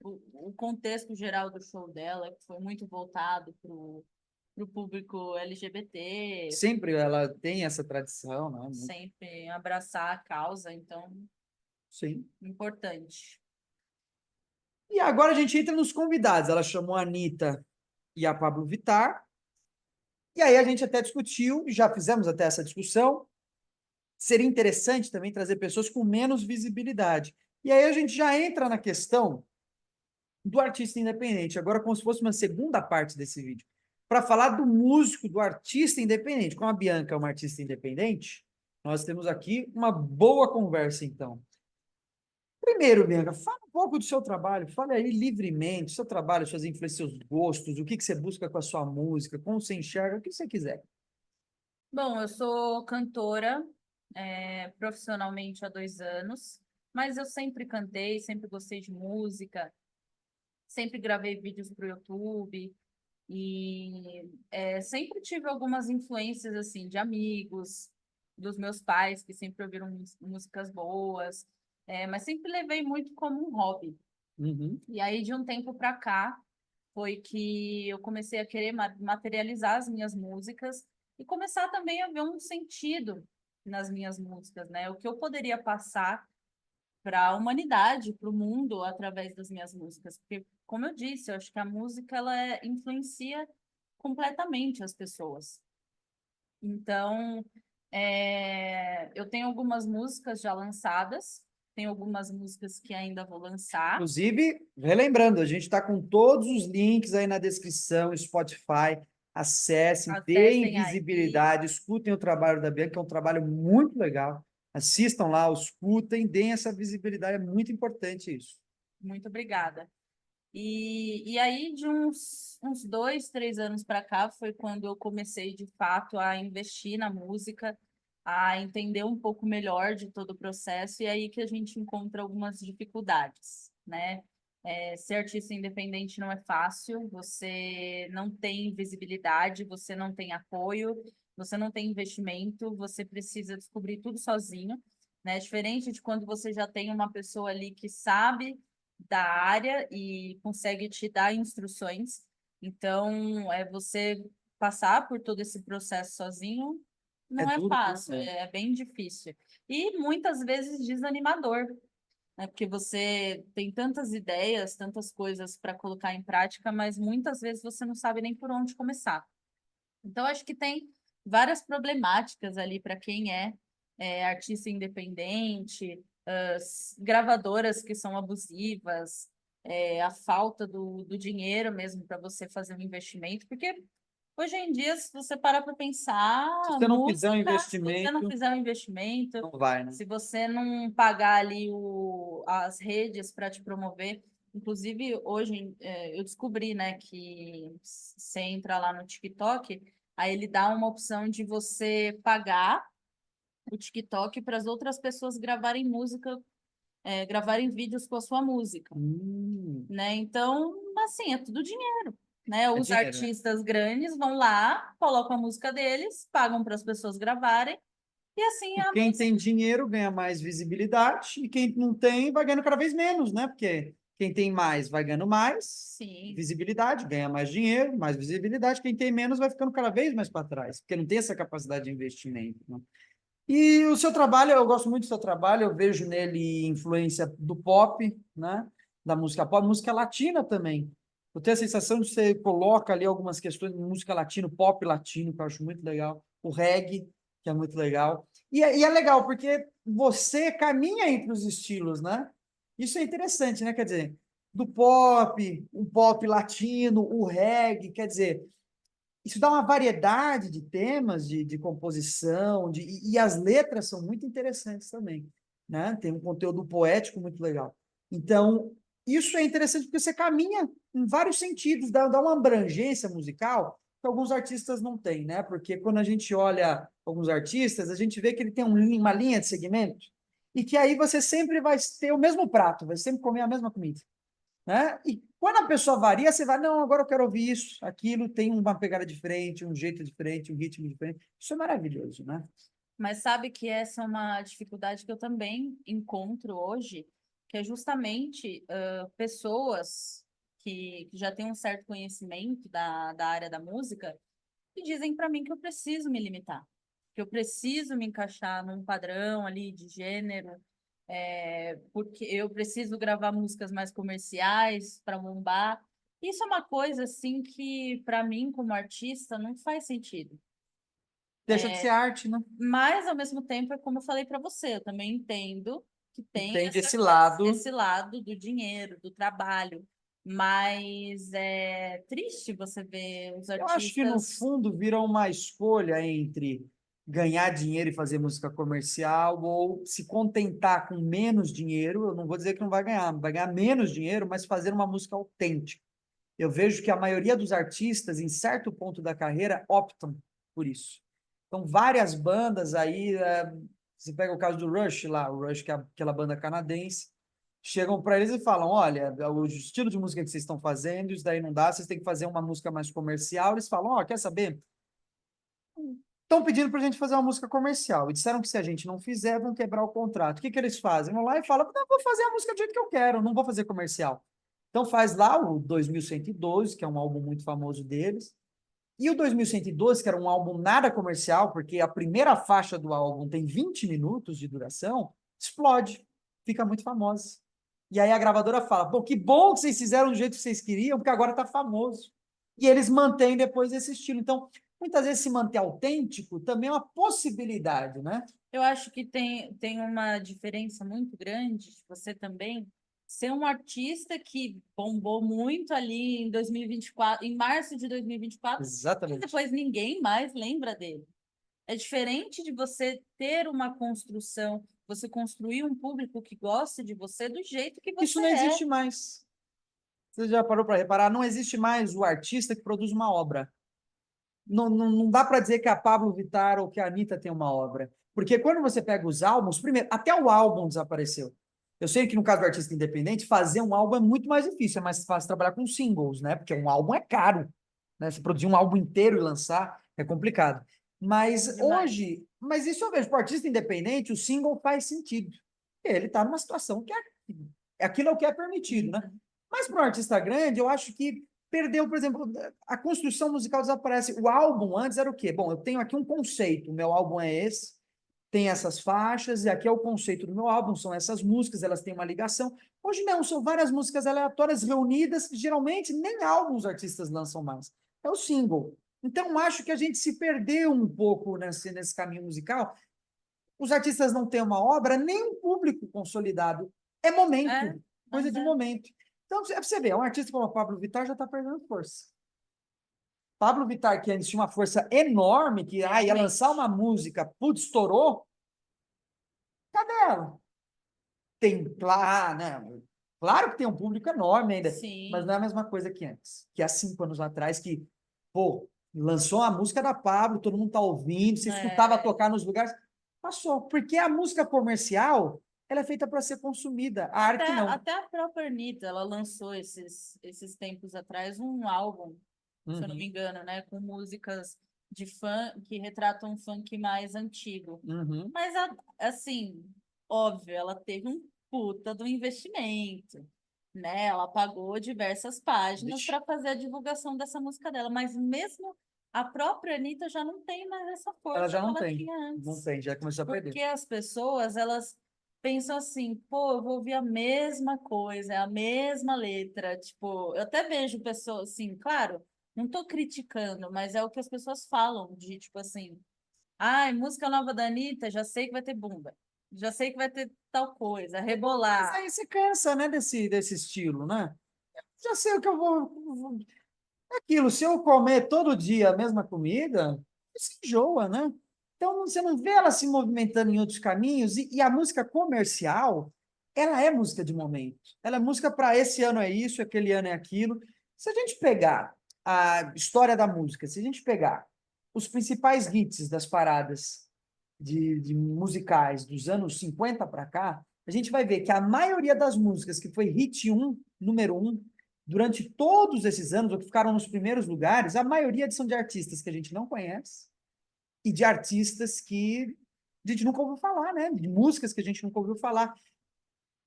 O contexto geral do show dela, que foi muito voltado para o público LGBT, Sempre ela tem essa tradição, né? sempre abraçar a causa, então, Sim. importante. E agora a gente entra nos convidados. Ela chamou a Anitta e a Pablo Vittar. E aí a gente até discutiu, já fizemos até essa discussão. Seria interessante também trazer pessoas com menos visibilidade. E aí a gente já entra na questão do artista independente, agora como se fosse uma segunda parte desse vídeo, para falar do músico, do artista independente. Como a Bianca é uma artista independente, nós temos aqui uma boa conversa, então. Primeiro, Bianca, fala um pouco do seu trabalho, fale aí livremente, seu trabalho, suas influências, seus gostos, o que você busca com a sua música, como você enxerga, o que você quiser. Bom, eu sou cantora, profissionalmente há 2 anos, mas eu sempre cantei, sempre gostei de música, sempre gravei vídeos para o YouTube e sempre tive algumas influências assim de amigos, dos meus pais que sempre ouviram músicas boas, mas sempre levei muito como um hobby. Uhum. E aí de um tempo para cá foi que eu comecei a querer materializar as minhas músicas e começar também a ver um sentido nas minhas músicas, né? O que eu poderia passar para a humanidade, para o mundo, através das minhas músicas. Porque, como eu disse, eu acho que a música ela influencia completamente as pessoas. Então, eu tenho algumas músicas já lançadas, tenho algumas músicas que ainda vou lançar. Inclusive, relembrando, a gente está com todos os links aí na descrição, Spotify. acessem, deem Acessem aí. visibilidade, escutem o trabalho da Bianca, que é um trabalho muito legal. Assistam lá, escutem, deem essa visibilidade, é muito importante isso. Muito obrigada. E aí, de uns 2, 3 anos para cá, foi quando eu comecei, de fato, a investir na música, a entender um pouco melhor de todo o processo, e aí que a gente encontra algumas dificuldades, né? Ser artista independente não é fácil, você não tem visibilidade, você não tem apoio, você não tem investimento, você precisa descobrir tudo sozinho, né? Diferente de quando você já tem uma pessoa ali que sabe da área e consegue te dar instruções. Então, você passar por todo esse processo sozinho É não é duro, fácil, né? é bem difícil. E muitas vezes desanimador, né? Porque você tem tantas ideias, tantas coisas para colocar em prática, mas muitas vezes você não sabe nem por onde começar. Então, acho que tem várias problemáticas ali para quem é artista independente, gravadoras que são abusivas, a falta do dinheiro mesmo para você fazer um investimento, porque hoje em dia, se você parar para pensar, Se você não fizer um música, se você não investimento, fizer um investimento, não vai, né? se você não pagar ali as redes para te promover. Inclusive, hoje eu descobri, né, que você entra lá no TikTok, aí ele dá uma opção de você pagar o TikTok para as outras pessoas gravarem música, gravarem vídeos com a sua música, Hum, né? Então, assim, é tudo dinheiro, né? é Os dinheiro, né? artistas grandes vão lá, colocam a música deles, pagam para as pessoas gravarem, e assim E a quem música. tem dinheiro ganha mais visibilidade, e quem não tem vai ganhando cada vez menos, né? Porque quem tem mais vai ganhando mais Sim, visibilidade, ganha mais dinheiro, mais visibilidade. Quem tem menos vai ficando cada vez mais para trás, porque não tem essa capacidade de investimento, né? E o seu trabalho, eu gosto muito do seu trabalho, eu vejo nele influência do pop, né? Da música pop, música latina também. Eu tenho a sensação de que você coloca ali algumas questões de música latina, pop latino, que eu acho muito legal. O reggae, que é muito legal. E é legal, porque você caminha entre os estilos, né? Isso é interessante, né? Quer dizer, do pop, o pop latino, o reggae, quer dizer, isso dá uma variedade de temas, de composição, e as letras são muito interessantes também, né? Tem um conteúdo poético muito legal. Então, isso é interessante porque você caminha em vários sentidos, dá uma abrangência musical que alguns artistas não têm, né? Porque quando a gente olha alguns artistas, a gente vê que ele tem uma linha de segmento e que aí você sempre vai ter o mesmo prato, vai sempre comer a mesma comida, né? E quando a pessoa varia, você vai, não, agora eu quero ouvir isso, aquilo, tem uma pegada diferente, um jeito diferente, um ritmo diferente. Isso é maravilhoso, né? mas sabe que essa é uma dificuldade que eu também encontro hoje, que é justamente pessoas que já têm um certo conhecimento da área da música e dizem para mim que eu preciso me limitar, que eu preciso me encaixar num padrão ali de gênero, porque eu preciso gravar músicas mais comerciais para bombar. Isso é uma coisa assim que para mim como artista não faz sentido. Deixa de ser arte, né? Mas ao mesmo tempo é como eu falei para você, eu também entendo que tem Entende esse lado. esse lado do dinheiro, do trabalho. Mas é triste você ver os Eu acho que, no artistas. fundo, vira uma escolha entre ganhar dinheiro e fazer música comercial ou se contentar com menos dinheiro. Eu não vou dizer que não vai ganhar menos dinheiro, mas fazer uma música autêntica. Eu vejo que a maioria dos artistas, em certo ponto da carreira, optam por isso. Então, várias bandas aí, você pega o caso do Rush lá, o Rush, que é aquela banda canadense, chegam para eles e falam: olha, o estilo de música que vocês estão fazendo, isso daí não dá, vocês têm que fazer uma música mais comercial. Eles falam: ó, quer saber? Estão pedindo para a gente fazer uma música comercial. E disseram que se a gente não fizer, vão quebrar o contrato. O que que eles fazem? Vão lá e falam: não, vou fazer a música do jeito que eu quero, não vou fazer comercial. Então faz lá o 2112, que é um álbum muito famoso deles. E o 2112, que era um álbum nada comercial, porque a primeira faixa do álbum tem 20 minutos de duração, explode, fica muito famosa. E aí a gravadora fala: pô, que bom que vocês fizeram do jeito que vocês queriam, porque agora está famoso. E eles mantêm depois esse estilo. Então, muitas vezes se manter autêntico também é uma possibilidade, né? Eu acho que tem uma diferença muito grande, você também. ser um artista que bombou muito ali em 2024, em março de 2024, e Exatamente. depois ninguém mais lembra dele. É diferente de você ter uma construção, você construir um público que goste de você do jeito que Isso você não é. existe mais. Você já parou para reparar? Não existe mais o artista que produz uma obra. Não dá para dizer que a Pablo Vittar ou que a Anitta tem uma obra. Porque quando você pega os álbuns, primeiro, até o álbum desapareceu. Eu sei que no caso do artista independente, fazer um álbum é muito mais difícil, é mais fácil trabalhar com singles, né? Porque um álbum é caro, né? Você produzir um álbum inteiro e lançar é complicado. Mas Demais. hoje, mas isso eu vejo, para o artista independente, o single faz sentido. Ele está numa situação que aquilo é o que é permitido, né? Uhum. Mas para um artista grande, eu acho que perdeu, por exemplo, a construção musical desaparece. O álbum antes era o quê? Bom, eu tenho aqui um conceito, o meu álbum é esse, tem essas faixas, e aqui é o conceito do meu álbum, são essas músicas, elas têm uma ligação. Hoje não, são várias músicas aleatórias reunidas, geralmente nem álbuns artistas lançam mais. É o single. Então, acho que a gente se perdeu um pouco nesse caminho musical. Os artistas não têm uma obra, nem um público consolidado. É É, momento, coisa mas de é. momento. Então, você vê, um artista como o Pablo Vittar já está perdendo força. Pablo Vittar, que antes tinha uma força enorme, que ia lançar Realmente. uma música, putz, estourou, cadê ela? Tem, né? Claro que tem um público enorme ainda, mas não é Sim. a mesma coisa que antes, que há 5 anos atrás, que, pô, lançou a música da Pablo, todo mundo tá ouvindo, você escutava É, tocar nos lugares, passou, porque a música comercial, ela é feita para ser consumida, a até, arte não. até a própria Anitta, ela lançou esses tempos atrás um álbum, se eu não me Uhum, engano, né, com músicas de funk que retratam um funk mais antigo. uhum. Mas, assim, óbvio, ela teve um puta do investimento, né? Ela pagou diversas páginas Vixe, para fazer a divulgação dessa música dela, mas mesmo a própria Anitta já não tem mais essa ela força já que não ela tem, tinha não antes. tem, já começou a perder. Porque as pessoas, elas pensam assim, pô, eu vou ouvir a mesma coisa, é a mesma letra. Tipo, eu até vejo pessoas assim, claro, não tô criticando, mas é o que as pessoas falam, de tipo assim, ai, música nova da Anitta, já sei que vai ter bunda. Já sei que vai ter tal coisa, Mas rebolar. aí você cansa, né, desse estilo, né? Já sei o que eu vou. Aquilo, se eu comer todo dia a mesma comida, você enjoa, né? Então, você não vê ela se movimentando em outros caminhos, e a música comercial, ela é música de momento. Ela é música para esse ano é isso, aquele ano é aquilo. Se a gente pegar a história da música, se a gente pegar os principais hits das paradas de musicais dos anos 50 para cá, a gente vai ver que a maioria das músicas que foi hit um, número um, durante todos esses anos, ou que ficaram nos primeiros lugares, a maioria são de artistas que a gente não conhece e de artistas que a gente nunca ouviu falar, né? De músicas que a gente nunca ouviu falar.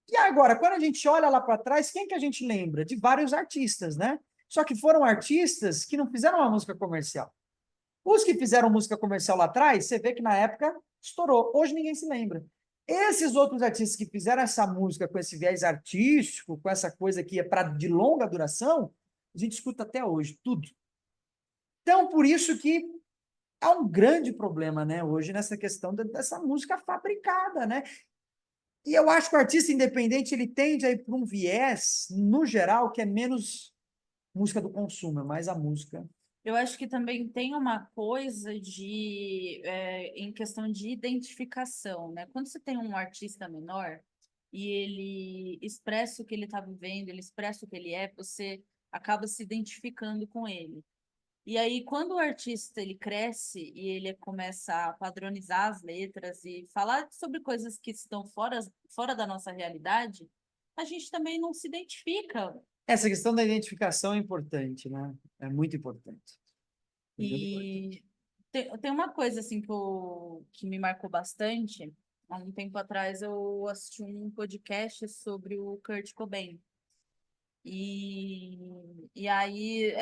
E agora, quando a gente olha lá para trás, quem que a gente lembra? De vários artistas, né? Só que foram artistas que não fizeram uma música comercial. Os que fizeram música comercial lá atrás, você vê que na época estourou. Hoje ninguém se lembra. Esses outros artistas que fizeram essa música com esse viés artístico, com essa coisa que é para de longa duração, a gente escuta até hoje, tudo. Então, por isso que há um grande problema, né, hoje nessa questão dessa música fabricada, né? E eu acho que o artista independente ele tende a ir para um viés, no geral, que é menos música do consumo, é mais a música. Eu acho que também tem uma coisa em questão de identificação, né? Quando você tem um artista menor e ele expressa o que ele está vivendo, ele expressa o que ele é, você acaba se identificando com ele. E aí, quando o artista ele cresce e ele começa a padronizar as letras e falar sobre coisas que estão fora da nossa realidade, a gente também não se identifica. Essa questão da identificação é importante, né? É muito importante. Muito importante. E tem uma coisa assim que me marcou bastante. Há um tempo atrás eu assisti um podcast sobre o Kurt Cobain. E aí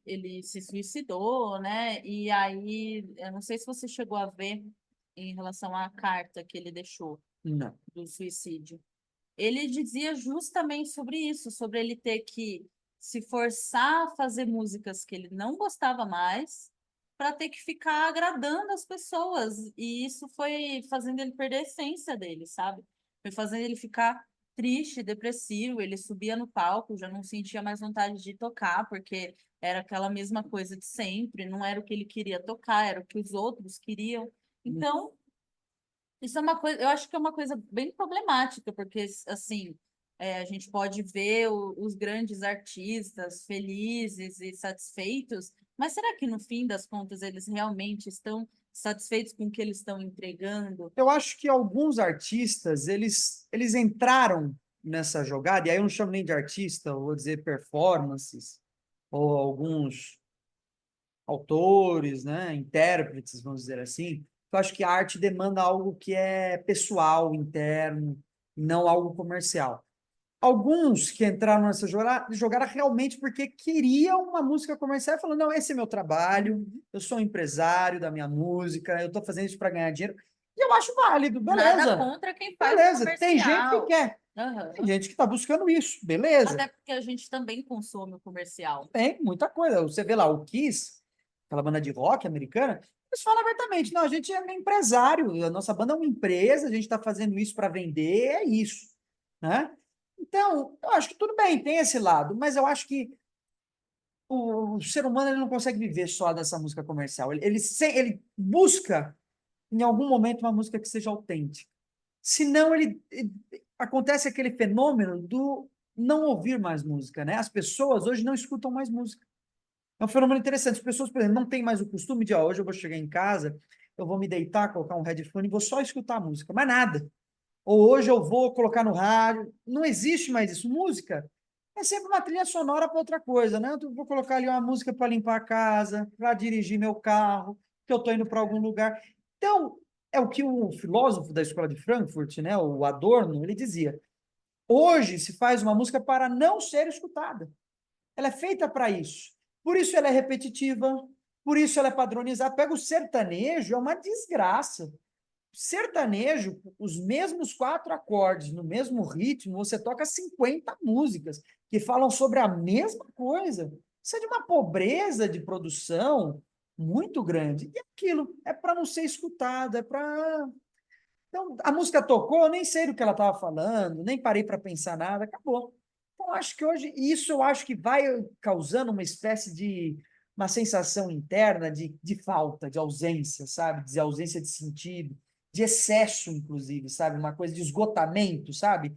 ele se suicidou, né? E aí, eu não sei se você chegou a ver em relação à carta que ele deixou Não. do suicídio. Ele dizia justamente sobre isso, sobre ele ter que se forçar a fazer músicas que ele não gostava mais, para ter que ficar agradando as pessoas. E isso foi fazendo ele perder a essência dele, sabe? Foi fazendo ele ficar triste, depressivo, ele subia no palco, já não sentia mais vontade de tocar, porque era aquela mesma coisa de sempre, não era o que ele queria tocar, era o que os outros queriam. Então, isso é uma coisa, eu acho que é uma coisa bem problemática, porque assim, a gente pode ver os grandes artistas felizes e satisfeitos, mas será que no fim das contas eles realmente estão satisfeitos com o que eles estão entregando? Eu acho que alguns artistas, eles entraram nessa jogada, e aí eu não chamo nem de artista, eu vou dizer performances, ou alguns autores, né, intérpretes, vamos dizer assim. Eu acho que a arte demanda algo que é pessoal, interno, e não algo comercial. Alguns que entraram nessa jogada jogaram realmente porque queriam uma música comercial e falando, não, esse é meu trabalho, eu sou um empresário da minha música, eu estou fazendo isso para ganhar dinheiro. E eu acho válido, Nada beleza. contra quem faz o Beleza, tem gente que comercial. quer, tem Aham. gente que está buscando isso, beleza. Até porque a gente também consome o comercial. Tem muita coisa. Você vê lá o Kiss, aquela banda de rock americana, eles falam abertamente, não, a gente é um empresário, a nossa banda é uma empresa, a gente está fazendo isso para vender, é isso, né? Então, eu acho que tudo bem, tem esse lado, mas eu acho que o ser humano ele não consegue viver só dessa música comercial. Ele busca, em algum momento, uma música que seja autêntica. Senão, acontece aquele fenômeno do não ouvir mais música, né? As pessoas hoje não escutam mais música. É um fenômeno interessante. As pessoas, por exemplo, não têm mais o costume de, ó, hoje eu vou chegar em casa, eu vou me deitar, colocar um headphone e vou só escutar a música, mais nada. Ou hoje eu vou colocar no rádio. Não existe mais isso. Música é sempre uma trilha sonora para outra coisa, né? Eu vou colocar ali uma música para limpar a casa, para dirigir meu carro, que eu estou indo para algum lugar. Então, é o que o filósofo da escola de Frankfurt, né, o Adorno, ele dizia. Hoje se faz uma música para não ser escutada. Ela é feita para isso. Por isso ela é repetitiva, por isso ela é padronizada. Pega o sertanejo, é uma desgraça. Sertanejo, os mesmos 4 acordes, no mesmo ritmo, você toca 50 músicas que falam sobre a mesma coisa. Isso é de uma pobreza de produção muito grande. E aquilo é para não ser escutado, é para. Então, a música tocou, eu nem sei do que ela estava falando, nem parei para pensar nada, acabou. Então, acho que hoje, isso eu acho que vai causando uma espécie de uma sensação interna de falta, de ausência, sabe? De ausência de sentido, de excesso, inclusive, sabe? Uma coisa de esgotamento, sabe?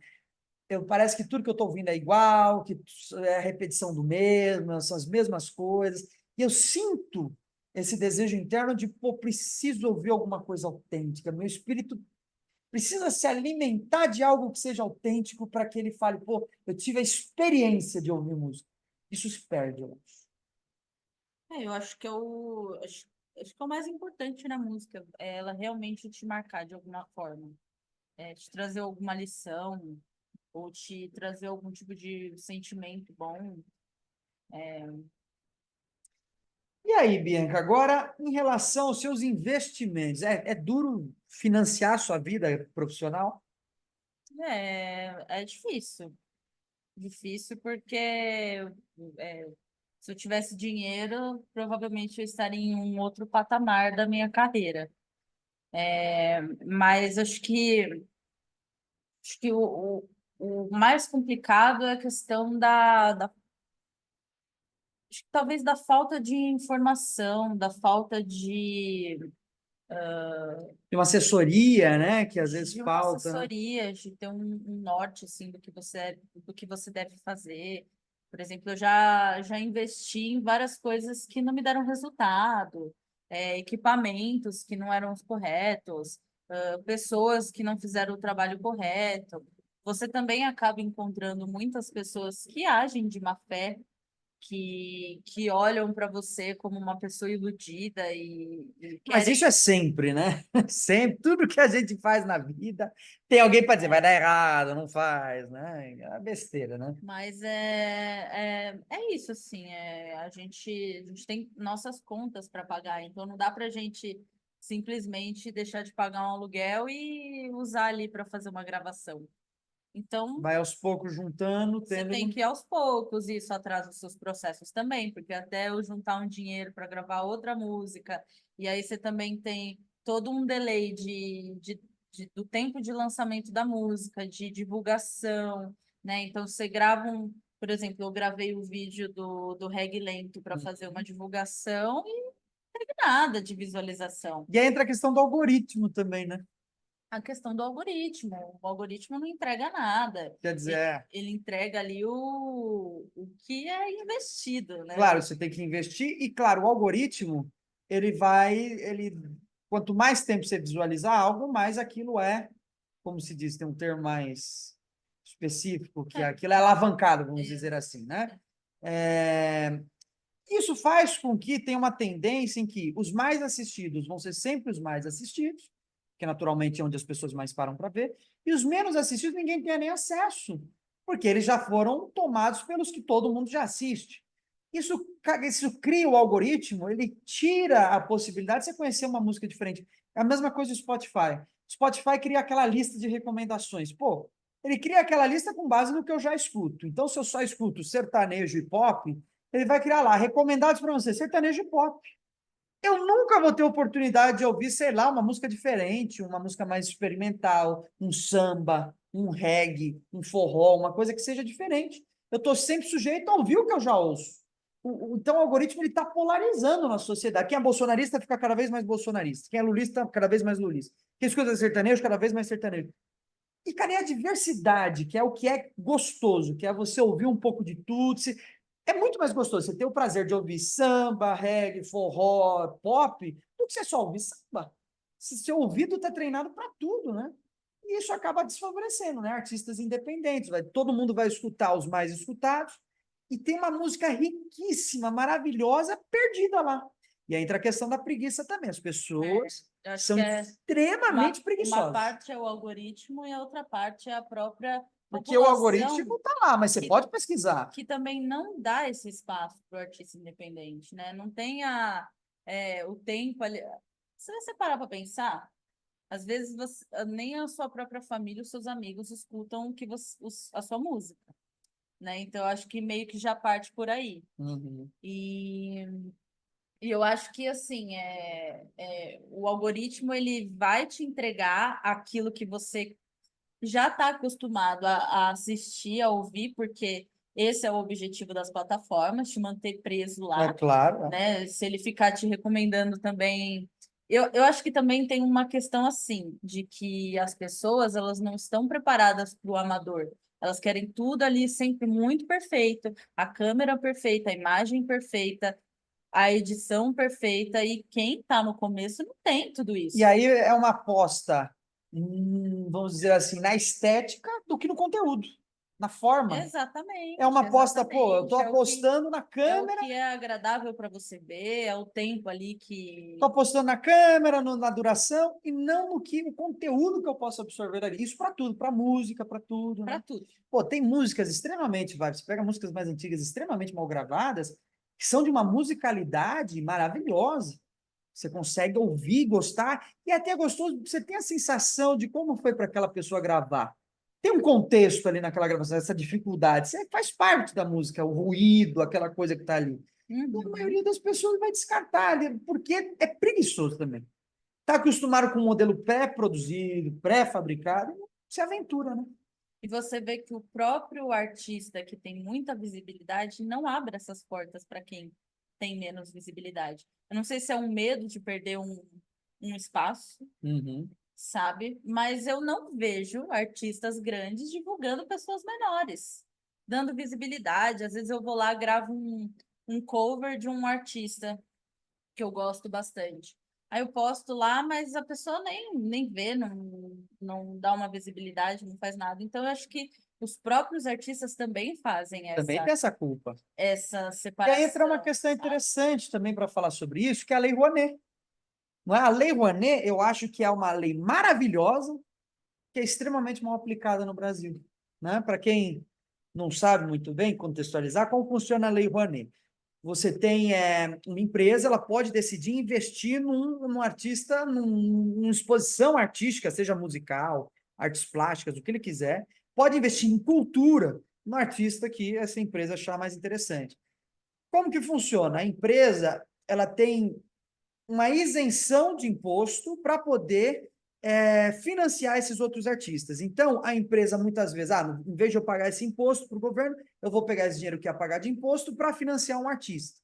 Parece que tudo que eu estou ouvindo é igual, que é a repetição do mesmo, são as mesmas coisas. E eu sinto esse desejo interno de, pô, preciso ouvir alguma coisa autêntica. Meu espírito precisa se alimentar de algo que seja autêntico para que ele fale, pô, eu tive a experiência de ouvir música. Isso se perde, eu acho. Eu acho que acho que é o mais importante na música, é ela realmente te marcar de alguma forma, te trazer alguma lição, ou te trazer algum tipo de sentimento bom. E aí, Bianca, agora em relação aos seus investimentos, é duro financiar a sua vida profissional? É difícil. Difícil porque se eu tivesse dinheiro, provavelmente eu estaria em um outro patamar da minha carreira. Mas acho que o mais complicado é a questão acho que talvez da falta de informação, da falta Tem uma assessoria, né, que às vezes de uma falta, né? assessoria, de ter um norte assim do que você deve fazer. Por exemplo, eu já investi em várias coisas que não me deram resultado, equipamentos que não eram os corretos, pessoas que não fizeram o trabalho correto. Você também acaba encontrando muitas pessoas que agem de má fé, que olham para você como uma pessoa iludida e Mas querem. isso é sempre, né? Sempre, tudo que a gente faz na vida, tem alguém para dizer, vai dar errado, não faz, né? É besteira, né? Mas é isso, assim, a gente tem nossas contas para pagar, então não dá para a gente simplesmente deixar de pagar um aluguel e usar ali para fazer uma gravação. Então, Vai aos poucos juntando, você tem que ir aos poucos, e isso atrasa os seus processos também, porque até eu juntar um dinheiro para gravar outra música, e aí você também tem todo um delay do tempo de lançamento da música, de divulgação, né? Então, você grava por exemplo, eu gravei o vídeo do Reggae Lento para fazer uma divulgação e não teve nada de visualização. E aí entra a questão do algoritmo também, né? A questão do algoritmo. O algoritmo não entrega nada. Quer dizer, Ele entrega ali o que é investido, né? claro, você tem que investir e, claro, o algoritmo, quanto mais tempo você visualizar algo, mais aquilo como se diz, tem um termo mais específico, que aquilo é alavancado, vamos dizer assim, né? Isso faz com que tenha uma tendência em que os mais assistidos vão ser sempre os mais assistidos, que naturalmente é onde as pessoas mais param para ver, e os menos assistidos ninguém tenha nem acesso, porque eles já foram tomados pelos que todo mundo já assiste. Isso cria o algoritmo, ele tira a possibilidade de você conhecer uma música diferente. É a mesma coisa do Spotify. Spotify cria aquela lista de recomendações. Pô, ele cria aquela lista com base no que eu já escuto. Então, se eu só escuto sertanejo e pop, ele vai criar lá, recomendados para você, sertanejo e pop. Eu nunca vou ter oportunidade de ouvir, sei lá, uma música diferente, uma música mais experimental, um samba, um reggae, um forró, uma coisa que seja diferente. Eu estou sempre sujeito a ouvir o que eu já ouço. Então, o algoritmo está polarizando na sociedade. Quem é bolsonarista fica cada vez mais bolsonarista. Quem é lulista, cada vez mais lulista. Quem escuta sertanejo, cada vez mais sertanejo. E, cara, é a diversidade, que é o que é gostoso, que é você ouvir um pouco de tudo. É muito mais gostoso você ter o prazer de ouvir samba, reggae, forró, pop, do que você só ouvir samba. Seu ouvido está treinado para tudo, né? E isso acaba desfavorecendo, né? Artistas independentes. Todo mundo vai escutar os mais escutados e tem uma música riquíssima, maravilhosa, perdida lá. E aí entra a questão da preguiça também. As pessoas são extremamente preguiçosas. Uma parte é o algoritmo e a outra parte é a própria porque o algoritmo está lá, mas você pode pesquisar. Que também não dá esse espaço para o artista independente, né? Não tem o tempo ali. Se você parar para pensar, às vezes nem a sua própria família, os seus amigos escutam a sua música, né? Então, eu acho que meio que já parte por aí. Uhum. E eu acho que, assim, o algoritmo, ele vai te entregar aquilo que você já está acostumado a assistir, a ouvir, porque esse é o objetivo das plataformas, te manter preso lá. É claro. Né? Se ele ficar te recomendando também. Eu acho que também tem uma questão assim, de que as pessoas elas não estão preparadas para o amador. Elas querem tudo ali sempre muito perfeito, a câmera perfeita, a imagem perfeita, a edição perfeita, e quem está no começo não tem tudo isso. E aí é uma aposta, vamos dizer assim, na estética do que no conteúdo, na forma. Exatamente. É uma aposta, pô, eu estou apostando na câmera. É o que é agradável para você ver, é o tempo ali que. Estou apostando na câmera, na duração, e não o conteúdo que eu posso absorver ali. Isso para tudo, para música, para tudo. Para né? tudo. Pô, tem músicas extremamente, você pega músicas mais antigas, extremamente mal gravadas, que são de uma musicalidade maravilhosa. Você consegue ouvir, gostar, e é até gostoso, você tem a sensação de como foi para aquela pessoa gravar. Tem um contexto ali naquela gravação, essa dificuldade. Você faz parte da música, o ruído, aquela coisa que está ali. Uhum. A maioria das pessoas vai descartar, porque é preguiçoso também. Está acostumado com um modelo pré-produzido, pré-fabricado, se aventura, né? E você vê que o próprio artista que tem muita visibilidade não abre essas portas para quem tem menos visibilidade. Eu não sei se é um medo de perder um espaço, sabe? Mas eu não vejo artistas grandes divulgando pessoas menores, dando visibilidade. Às vezes eu vou lá, gravo um cover de um artista que eu gosto bastante. Aí eu posto lá, mas a pessoa nem vê, não dá uma visibilidade, não faz nada. Então, eu acho que os próprios artistas também fazem Também tem essa culpa. Essa E separação. aí entra uma questão interessante também para falar sobre isso, que é a Lei Rouanet. Não é? A Lei Rouanet, eu acho que é uma lei maravilhosa, que é extremamente mal aplicada no Brasil. Né? Para quem não sabe muito bem contextualizar, como funciona a Lei Rouanet? Você tem uma empresa, ela pode decidir investir num artista, numa exposição artística, seja musical, artes plásticas, o que ele quiser, pode investir em cultura no artista que essa empresa achar mais interessante. Como que funciona? A empresa ela tem uma isenção de imposto para poder financiar esses outros artistas. Então, a empresa muitas vezes, em vez de eu pagar esse imposto para o governo, eu vou pegar esse dinheiro que ia pagar de imposto para financiar um artista.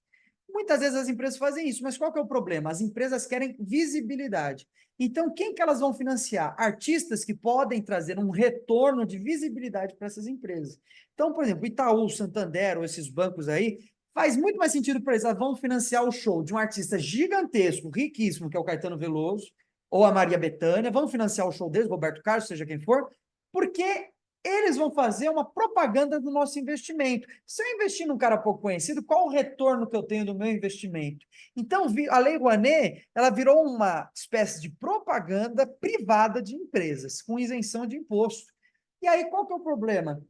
Muitas vezes as empresas fazem isso, mas qual que é o problema? As empresas querem visibilidade. Então, quem que elas vão financiar? Artistas que podem trazer um retorno de visibilidade para essas empresas. Então, por exemplo, Itaú, Santander, ou esses bancos aí, faz muito mais sentido para eles. Elas vão financiar o show de um artista gigantesco, riquíssimo, que é o Caetano Veloso, ou a Maria Bethânia, vão financiar o show deles, Roberto Carlos, seja quem for, porque eles vão fazer uma propaganda do nosso investimento. Se eu investir num cara pouco conhecido, qual o retorno que eu tenho do meu investimento? Então, a Lei Rouanet, ela virou uma espécie de propaganda privada de empresas, com isenção de imposto. E aí, qual que é o problema?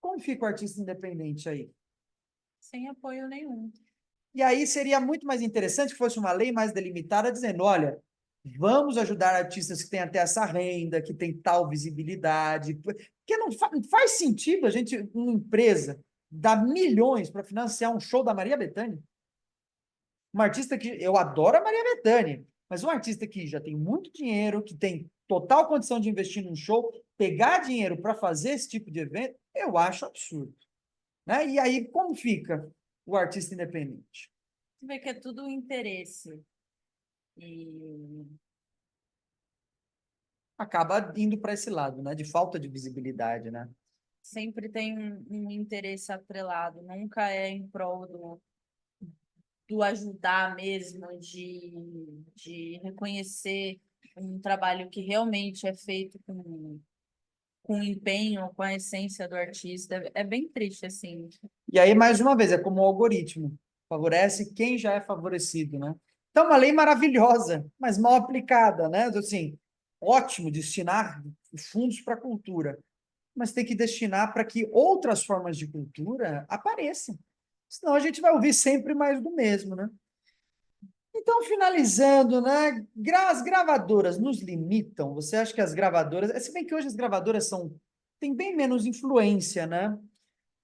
Como fica o artista independente aí? Sem apoio nenhum. E aí seria muito mais interessante que fosse uma lei mais delimitada, dizendo, olha, vamos ajudar artistas que têm até essa renda, que têm tal visibilidade, porque não faz sentido a gente, uma empresa, dar milhões para financiar um show da Maria Bethânia. Uma artista que, eu adoro a Maria Bethânia, mas um artista que já tem muito dinheiro, que tem total condição de investir num show, pegar dinheiro para fazer esse tipo de evento, eu acho absurdo. Né? E aí, como fica o artista independente? Você vê que é tudo interesse. E Acaba indo para esse lado, né? De falta de visibilidade, né? sempre tem um interesse atrelado, nunca é em prol do ajudar mesmo, de reconhecer um trabalho que realmente é feito com empenho, com a essência do artista. É bem triste, assim. E aí, mais uma vez, é como o algoritmo. Favorece quem já é favorecido, né? Então, uma lei maravilhosa, mas mal aplicada, né? Assim, ótimo destinar os fundos para a cultura, mas tem que destinar para que outras formas de cultura apareçam. Senão a gente vai ouvir sempre mais do mesmo, né? Então, finalizando, né? As gravadoras nos limitam? Você acha que as gravadoras, se bem que hoje as gravadoras têm bem menos influência, né?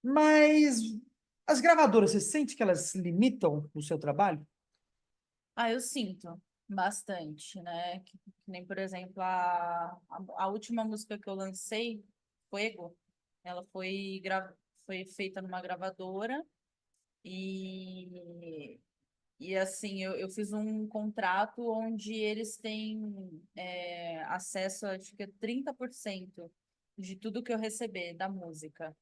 Mas as gravadoras, você sente que elas limitam o seu trabalho? Ah, eu sinto bastante, né? Que nem, por exemplo, a última música que eu lancei, Fuego, ela foi feita numa gravadora e, e assim, eu fiz um contrato onde eles têm acesso, acho que é 30% de tudo que eu receber da música.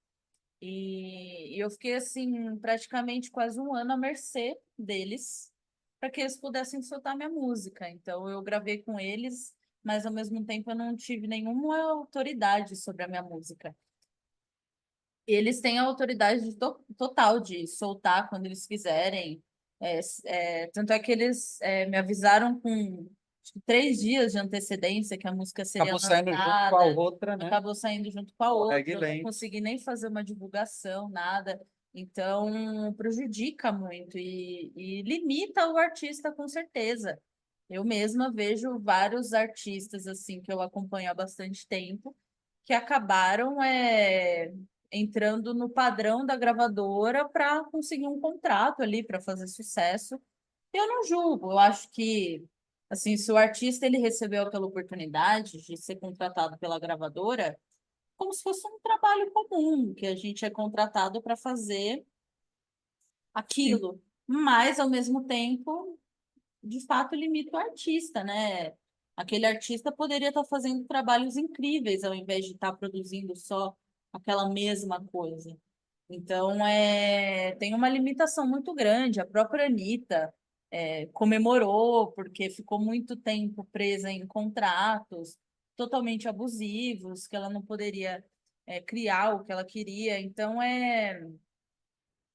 E eu fiquei, assim, praticamente quase um ano à mercê deles, para que eles pudessem soltar minha música. Então, eu gravei com eles, mas ao mesmo tempo eu não tive nenhuma autoridade sobre a minha música. Eles têm a autoridade total de soltar quando eles quiserem. Tanto é que eles me avisaram com acho que 3 dias de antecedência que a música seria Acabou saindo junto com a lançada, outra, né? acabou saindo junto com a O outra, Reg eu não Lane. consegui nem fazer uma divulgação, nada. Então, prejudica muito e limita o artista com certeza. Eu mesma vejo vários artistas assim que eu acompanho há bastante tempo que acabaram entrando no padrão da gravadora para conseguir um contrato ali para fazer sucesso. Eu não julgo, eu acho que assim, se o artista ele recebeu aquela oportunidade de ser contratado pela gravadora, como se fosse um trabalho comum, que a gente é contratado para fazer Sim. aquilo, mas ao mesmo tempo, de fato, limita o artista, né? Aquele artista poderia estar fazendo trabalhos incríveis ao invés de estar produzindo só aquela mesma coisa. Então, tem uma limitação muito grande. A própria Anitta comemorou, porque ficou muito tempo presa em contratos totalmente abusivos, que ela não poderia criar o que ela queria. Então, é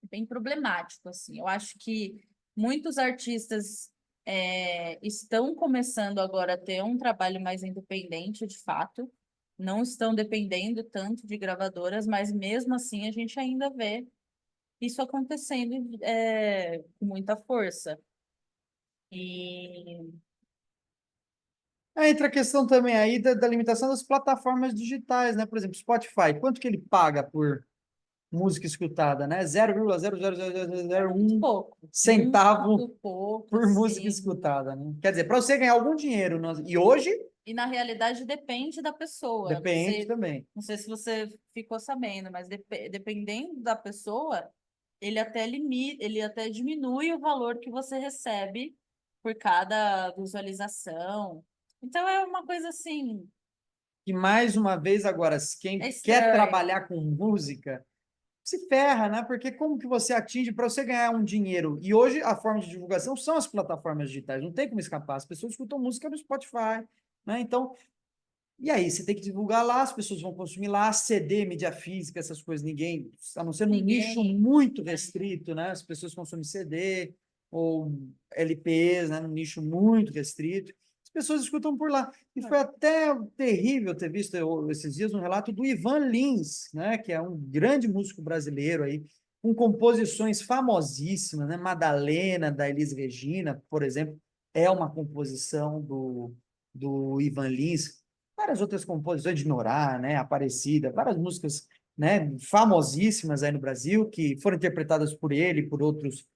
bem problemático, assim. Eu acho que muitos artistas estão começando agora a ter um trabalho mais independente, de fato, não estão dependendo tanto de gravadoras, mas mesmo assim a gente ainda vê isso acontecendo com muita força. E Entra a questão também aí da limitação das plataformas digitais, né? Por exemplo, Spotify, quanto que ele paga música escutada, né? 0,00001 Pouco. centavo Muito pouco, por música sim. escutada, né? Quer dizer, para você ganhar algum dinheiro, e hoje E na realidade depende da pessoa. depende também. Não sei se você ficou sabendo, mas dependendo da pessoa, ele até diminui o valor que você recebe por cada visualização. Então é uma coisa assim, E mais uma vez agora, é quem quer estranho. trabalhar com música se ferra, né? Porque como que você atinge para você ganhar um dinheiro? E hoje a forma de divulgação são as plataformas digitais, não tem como escapar. As pessoas escutam música no Spotify, né? Então, e aí, você tem que divulgar lá, as pessoas vão consumir lá, CD, mídia física, essas coisas, ninguém, a não ser num nicho Ninguém. muito restrito, né? As pessoas consomem CD ou LPs, né? Num nicho muito restrito. As pessoas escutam por lá. E foi até terrível ter visto esses dias um relato do Ivan Lins, né? Que é um grande músico brasileiro aí, com composições famosíssimas, né? Madalena, da Elis Regina, por exemplo, é uma composição do Ivan Lins, várias outras composições de Norá, né, Aparecida, várias músicas, né, famosíssimas aí no Brasil, que foram interpretadas por ele, por outros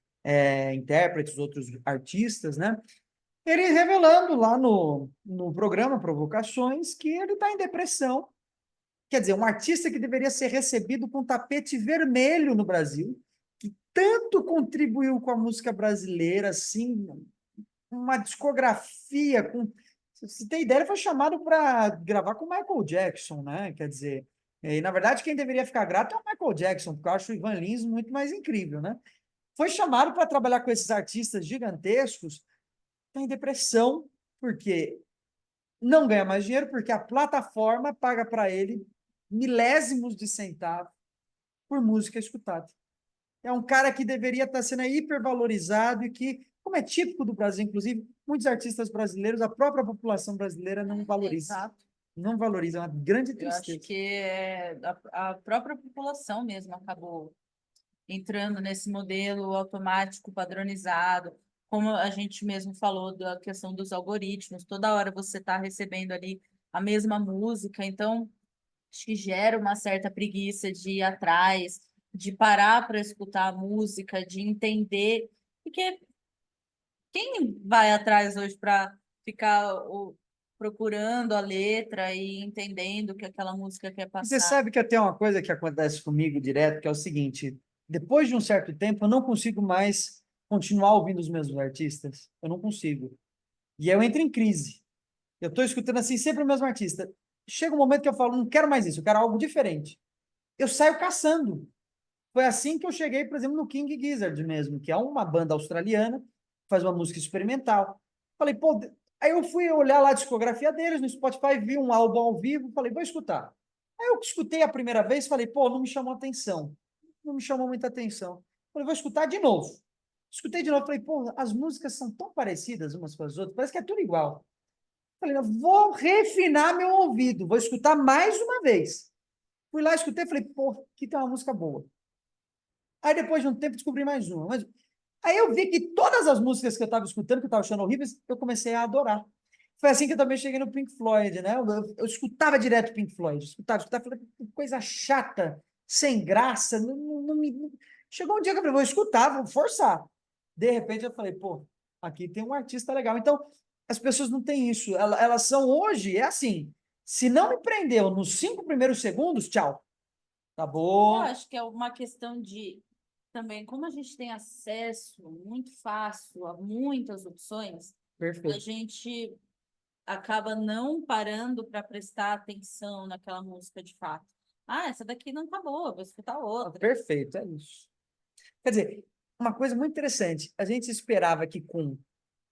intérpretes, outros artistas, né? Ele revelando lá no programa Provocações que ele está em depressão. Quer dizer, um artista que deveria ser recebido com tapete vermelho no Brasil, que tanto contribuiu com a música brasileira, assim, uma discografia com. Se tem ideia, ele foi chamado para gravar com o Michael Jackson, né? Quer dizer, e, na verdade, quem deveria ficar grato é o Michael Jackson, porque eu acho o Ivan Lins muito mais incrível, né? Foi chamado para trabalhar com esses artistas gigantescos, está em depressão, porque não ganha mais dinheiro, porque a plataforma paga para ele milésimos de centavo por música escutada. É um cara que deveria estar sendo hipervalorizado e que, como é típico do Brasil, inclusive, muitos artistas brasileiros, a própria população brasileira não valoriza. Exato. Não valoriza, é uma grande Eu acho tristeza. que a própria população mesmo acabou entrando nesse modelo automático, padronizado, como a gente mesmo falou da questão dos algoritmos, toda hora você está recebendo ali a mesma música, então acho que gera uma certa preguiça de ir atrás, de parar para escutar a música, de entender, porque quem vai atrás hoje para ficar procurando a letra e entendendo o que aquela música quer Você passar? sabe que tem uma coisa que acontece comigo direto, que é o seguinte: depois de um certo tempo, eu não consigo mais continuar ouvindo os mesmos artistas. Eu não consigo. E eu entro em crise. Eu estou escutando assim sempre o mesmo artista. Chega um momento que eu falo, não quero mais isso, eu quero algo diferente. Eu saio caçando. Foi assim que eu cheguei, por exemplo, no King Gizzard mesmo, que é uma banda australiana, que faz uma música experimental. Falei, pô, aí eu fui olhar lá a discografia deles no Spotify, vi um álbum ao vivo, falei, vou escutar. Aí eu escutei a primeira vez, falei, pô, não me chamou atenção. Não me chamou muita atenção. Falei, vou escutar de novo. Escutei de novo, falei, pô, as músicas são tão parecidas umas com as outras, parece que é tudo igual. Falei, vou refinar meu ouvido, vou escutar mais uma vez. Fui lá, escutei, falei, pô, aqui tem uma música boa. Aí depois de um tempo descobri mais uma. Mas aí eu vi que todas as músicas que eu estava escutando, que eu estava achando horríveis, eu comecei a adorar. Foi assim que eu também cheguei no Pink Floyd, né? Eu escutava direto Pink Floyd, escutava, falei, que coisa chata, sem graça. Chegou um dia que eu falei, vou escutar, vou forçar. De repente eu falei, pô, aqui tem um artista legal. Então, as pessoas não têm isso. Elas são hoje, é assim, se não me prendeu nos 5 primeiros segundos, tchau. Tá Eu bom. acho que é uma questão de também, como a gente tem acesso muito fácil a muitas opções, a Perfeito. gente acaba não parando para prestar atenção naquela música de fato. Ah, essa daqui não tá boa, vou escutar outra. Perfeito, é isso. Quer dizer, uma coisa muito interessante, a gente esperava que com.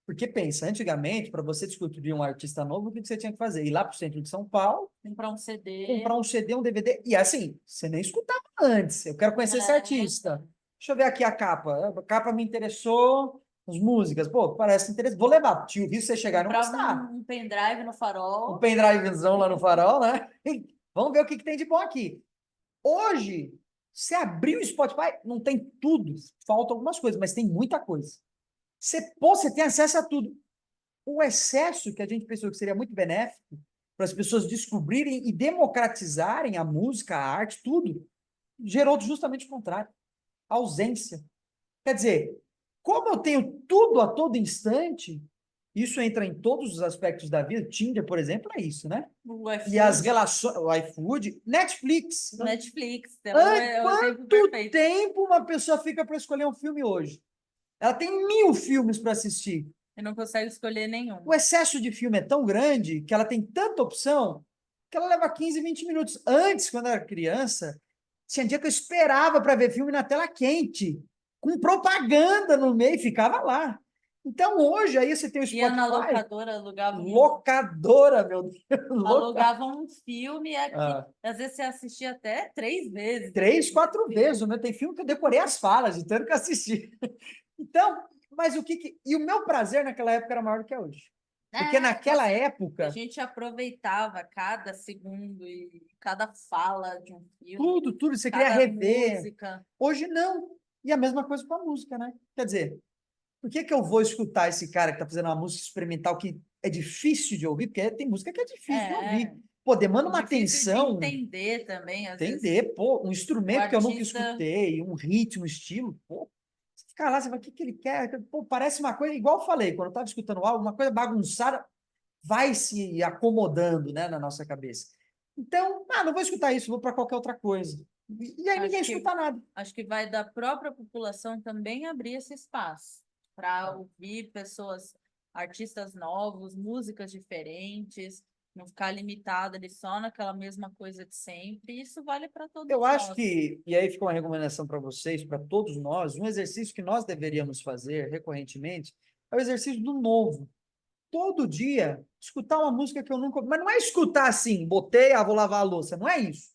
Porque pensa, antigamente, para você descobrir um artista novo, o que você tinha que fazer? Ir lá para o centro de São Paulo, Comprar um CD. comprar um CD, um DVD, e assim, você nem escutava antes. Eu quero conhecer esse É, artista. Deixa eu ver aqui a capa. A capa me interessou, as músicas, pô, parece interessante. Vou levar. Tio, vi você chegar e não comprava gostar. um pendrive no Um farol. pendrivezão lá no farol, né? Vamos ver o que tem de bom aqui. Hoje, você abriu o Spotify, não tem tudo, faltam algumas coisas, mas tem muita coisa. Você tem acesso a tudo. O excesso, que a gente pensou que seria muito benéfico para as pessoas descobrirem e democratizarem a música, a arte, tudo, gerou justamente o contrário, a ausência. Quer dizer, como eu tenho tudo a todo instante, isso entra em todos os aspectos da vida. Tinder, por exemplo, é isso, né? O E as iFood, relações, o iFood, Netflix. Netflix, então é o exemplo Quanto perfeito. tempo uma pessoa fica para escolher um filme hoje? Ela tem 1000 filmes para assistir. E não consegue escolher nenhum. O excesso de filme é tão grande que ela tem tanta opção que ela leva 15, 20 minutos. Antes, quando eu era criança, tinha dia que eu esperava para ver filme na tela quente, com propaganda no meio, e ficava lá. Então, hoje, aí você tem o Ia na Spotify, locadora, alugava locadora, meu Deus, alugava um filme aqui. Ah, Às vezes você assistia até 3 vezes. 3, 4 vezes. Né? Tem filme que eu decorei as falas, de tanto que assisti. Então, mas o que, E o meu prazer naquela época era maior do que é hoje. Porque naquela A época, gente aproveitava cada segundo e cada fala de um filme, tudo, você queria cada rever. música. Hoje não. E a mesma coisa com a música, né? Quer dizer, por que eu vou escutar esse cara que está fazendo uma música experimental que é difícil de ouvir? Porque tem música que é difícil de É, ouvir. Pô, demanda uma difícil de atenção, entender também, às vezes entender, pô, um o instrumento que eu nunca artista. escutei, um ritmo, um estilo, pô. Você fica lá, você fala, o que que ele quer? Pô, parece uma coisa, igual eu falei, quando eu estava escutando o álbum, uma coisa bagunçada, vai se acomodando, né, na nossa cabeça. Então, não vou escutar isso, vou para qualquer outra coisa. E aí ninguém Acho que, escuta nada. acho que vai da própria população também abrir esse espaço para ouvir pessoas, artistas novos, músicas diferentes, não ficar limitado ali só naquela mesma coisa de sempre. Isso vale para todos Eu acho nós. que, e aí fica uma recomendação para vocês, para todos nós, um exercício que nós deveríamos fazer recorrentemente é o exercício do novo. Todo dia, escutar uma música que eu nunca. Mas não é escutar assim, botei, vou lavar a louça. Não é isso.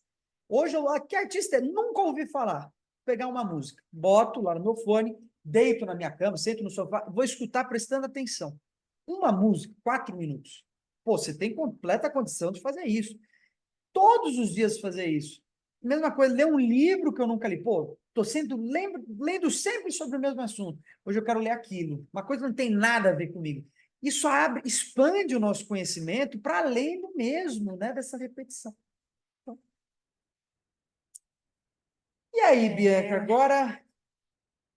Hoje, que artista é? Nunca ouvi falar. Pegar uma música, boto lá no meu fone, deito na minha cama, sento no sofá, vou escutar prestando atenção. Uma música, 4 minutos. Pô, você tem completa condição de fazer isso. Todos os dias fazer isso. Mesma coisa, ler um livro que eu nunca li. Pô, lendo sempre sobre o mesmo assunto. Hoje eu quero ler aquilo. Uma coisa que não tem nada a ver comigo. Isso abre, expande o nosso conhecimento para além do mesmo, né? Dessa repetição. Então, e aí, Bianca, agora,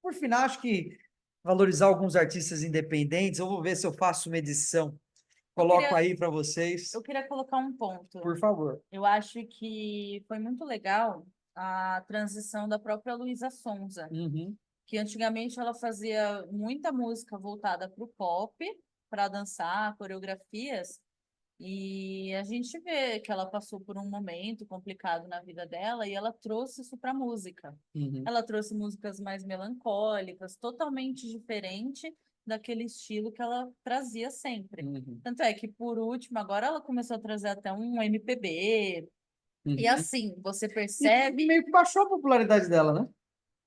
por final, acho que valorizar alguns artistas independentes. Eu vou ver se eu faço uma edição. Eu Coloco queria, aí para vocês, eu queria colocar um ponto. por favor. Eu acho que foi muito legal a transição da própria Luísa Sonza, Uhum, que antigamente ela fazia muita música voltada para o pop, para dançar, coreografias, e a gente vê que ela passou por um momento complicado na vida dela e ela trouxe isso para a música. uhum, Ela trouxe músicas mais melancólicas, totalmente diferente daquele estilo que ela trazia sempre. uhum, Tanto é que, por último, agora ela começou a trazer até um MPB. E uhum. assim, você E percebe, meio que baixou a popularidade dela, né?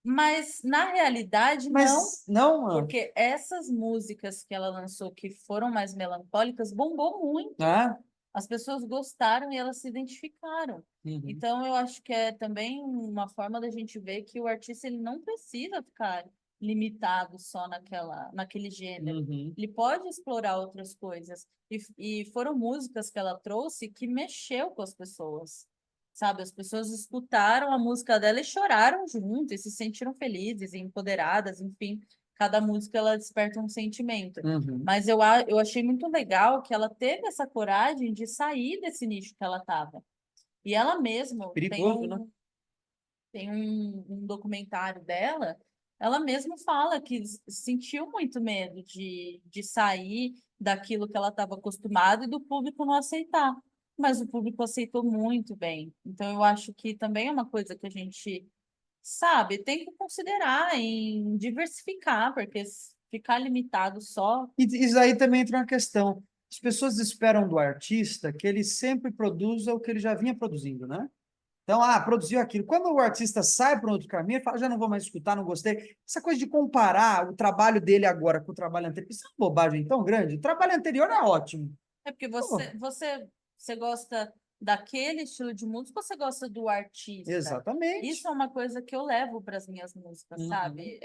mas na realidade não, Mas não. porque essas músicas que ela lançou que foram mais melancólicas bombou muito. Ah, As pessoas gostaram e elas se identificaram. uhum, Então, eu acho que é também uma forma da gente ver que o artista ele não precisa ficar limitado só naquele gênero. uhum, Ele pode explorar outras coisas. E foram músicas que ela trouxe que mexeu com as pessoas. Sabe, as pessoas escutaram a música dela e choraram junto, e se sentiram felizes e empoderadas, enfim. Cada música ela desperta um sentimento. uhum. Mas eu achei muito legal que ela teve essa coragem de sair desse nicho que ela estava. E ela mesma Perigoso, né? tem um documentário dela, ela mesma fala que sentiu muito medo de sair daquilo que ela estava acostumada e do público não aceitar. Mas o público aceitou muito bem. Então, eu acho que também é uma coisa que a gente sabe, tem que considerar em diversificar, porque ficar limitado só. E isso aí também entra uma questão. As pessoas esperam do artista que ele sempre produza o que ele já vinha produzindo, né? Então, produziu aquilo. Quando o artista sai para um outro caminho, ele fala, já não vou mais escutar, não gostei. Essa coisa de comparar o trabalho dele agora com o trabalho anterior, isso é uma bobagem tão grande. O trabalho anterior é ótimo. É porque Pô, você gosta daquele estilo de música ou você gosta do artista? Isso exatamente. é uma coisa que eu levo para as minhas músicas, Uhum, sabe?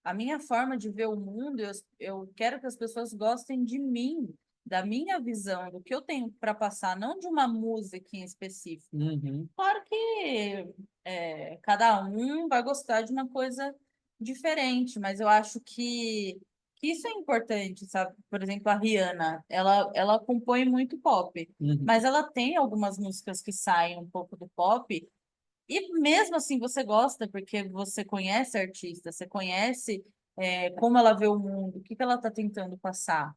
A minha forma de ver o mundo, eu quero que as pessoas gostem de mim da minha visão, do que eu tenho para passar, não de uma música em específico. Uhum. Claro que cada um vai gostar de uma coisa diferente, mas eu acho que isso é importante, sabe? Por exemplo, a Rihanna, ela compõe muito pop, Uhum. mas ela tem algumas músicas que saem um pouco do pop, e mesmo assim você gosta, porque você conhece a artista, você conhece como ela vê o mundo, o que que ela está tentando passar.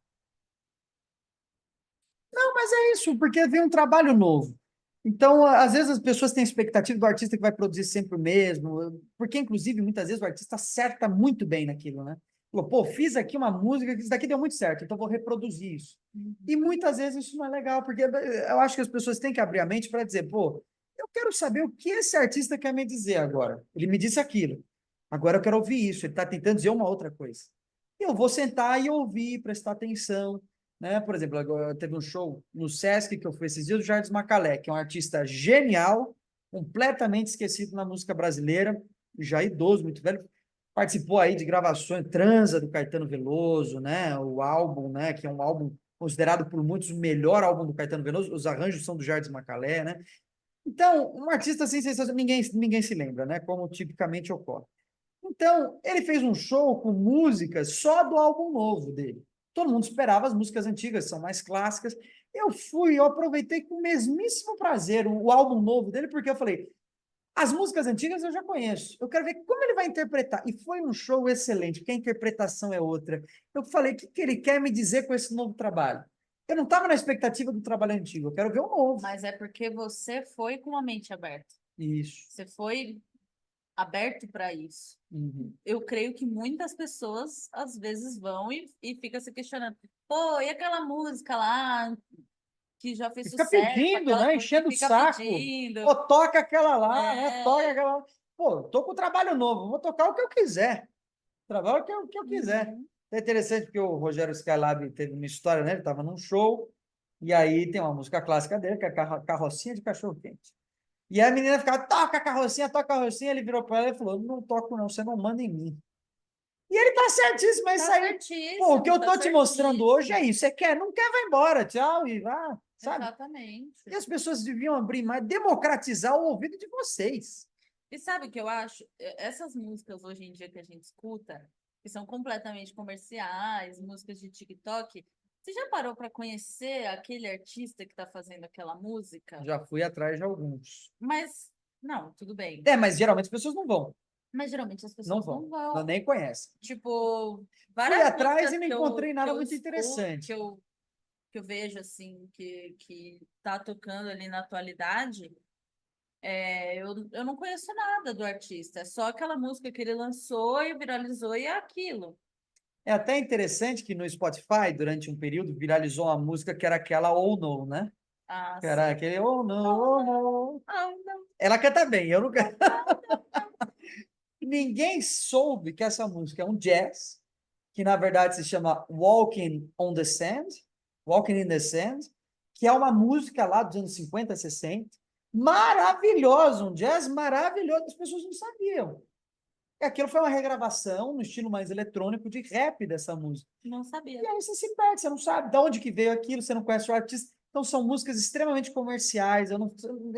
Não, mas é isso, porque vem um trabalho novo. Então, às vezes as pessoas têm a expectativa do artista que vai produzir sempre o mesmo, porque, inclusive, muitas vezes o artista acerta muito bem naquilo, né? Falou, pô, fiz aqui uma música que isso daqui deu muito certo, então vou reproduzir isso. E muitas vezes isso não é legal, porque eu acho que as pessoas têm que abrir a mente para dizer, pô, eu quero saber o que esse artista quer me dizer agora. Ele me disse aquilo. Agora eu quero ouvir isso. Ele está tentando dizer uma outra coisa. Eu vou sentar e ouvir, prestar atenção, né? Por exemplo, agora teve um show no Sesc que eu fui esses dias do Jardim Macalé, que é um artista genial, completamente esquecido na música brasileira, já idoso, muito velho, participou aí de gravações Transa do Caetano Veloso, né? O álbum, né? Que é um álbum considerado por muitos o melhor álbum do Caetano Veloso. Os arranjos são do Jardim Macalé, né? Então, um artista assim, sensacional, ninguém se lembra, né? Como tipicamente ocorre. Então, ele fez um show com músicas só do álbum novo dele. Todo mundo esperava as músicas antigas, são mais clássicas. Eu aproveitei com o mesmíssimo prazer o álbum novo dele, porque eu falei, as músicas antigas eu já conheço. Eu quero ver como ele vai interpretar. E foi um show excelente, porque a interpretação é outra. Eu falei, o que, que ele quer me dizer com esse novo trabalho? Eu não estava na expectativa do trabalho antigo, eu quero ver o novo. Mas é porque você foi com a mente aberta. Isso. Você foi aberto para isso. Uhum. Eu creio que muitas pessoas às vezes vão e fica se questionando. Pô, e aquela música lá que já fez Fica sucesso, pedindo, aquela né? coisa que Enchendo o fica saco. pedindo. Pô, toca aquela lá, né? Toca É... aquela lá. Pô, tô com trabalho novo, vou tocar o que eu quiser. Trabalho o que eu quiser. Uhum. É interessante porque o Rogério Skylab teve uma história, né? Ele estava num show, e aí tem uma música clássica dele, que é Carrocinha de Cachorro-Quente. E a menina ficava, toca a carrocinha. Ele virou para ela e falou: Não toco, não, você não manda em mim. E ele tá certíssimo, é isso Tá aí. Pô, o que certíssimo, eu tá tô te mostrando hoje é certíssimo. isso. Você quer? Não quer, vai embora. Tchau, e vá, sabe? E Exatamente. as pessoas deviam abrir mais, democratizar o ouvido de vocês. E sabe o que eu acho? Essas músicas hoje em dia que a gente escuta, que são completamente comerciais, músicas de TikTok, você já parou para conhecer aquele artista que está fazendo aquela música? Já fui atrás de alguns. Mas, não, tudo bem. Mas geralmente as pessoas não vão. Mas geralmente as Não pessoas não vão. Não, vão. nem conhecem. Tipo, Fui várias atrás músicas e não que eu, encontrei que nada eu muito escuto, interessante. que eu vejo assim, que tá tocando ali na atualidade, eu não conheço nada do artista. É só aquela música que ele lançou e viralizou e é aquilo. É até interessante que no Spotify, durante um período, viralizou uma música que era aquela Oh No, né? Ah, Que era sim. aquele Oh No, Oh, Oh não. No. Oh, não. Ela canta bem, eu não canto. Não, não, não. Ninguém soube que essa música é um jazz, que na verdade se chama Walking on the Sand, Walking in the Sand, que é uma música lá dos anos 50, 60, maravilhoso, um jazz maravilhoso, as pessoas não sabiam. E aquilo foi uma regravação no estilo mais eletrônico de rap dessa música. Não E sabia. aí você se perde, você não sabe de onde que veio aquilo, você não conhece o artista. Então são músicas extremamente comerciais. Eu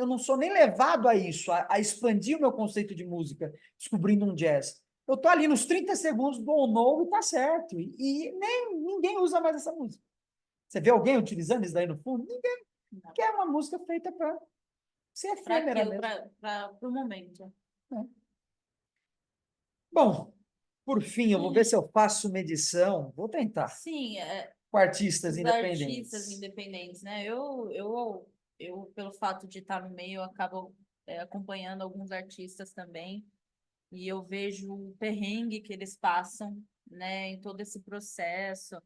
não sou nem levado a isso, a expandir o meu conceito de música, descobrindo um jazz. Eu tô ali nos 30 segundos do On No e tá certo. E nem ninguém usa mais essa música. Você vê alguém utilizando isso daí no fundo? Ninguém. Não. Que é uma música feita para ser Para efêmera aquilo, mesmo. para o momento. Né? Bom, por fim, eu vou ver Sim, se eu faço uma edição. Vou tentar. sim, Com artistas os artistas independentes. independentes, né? Eu, pelo fato de estar no meio, eu acabo acompanhando alguns artistas também. E eu vejo o perrengue que eles passam, né, em todo esse processo.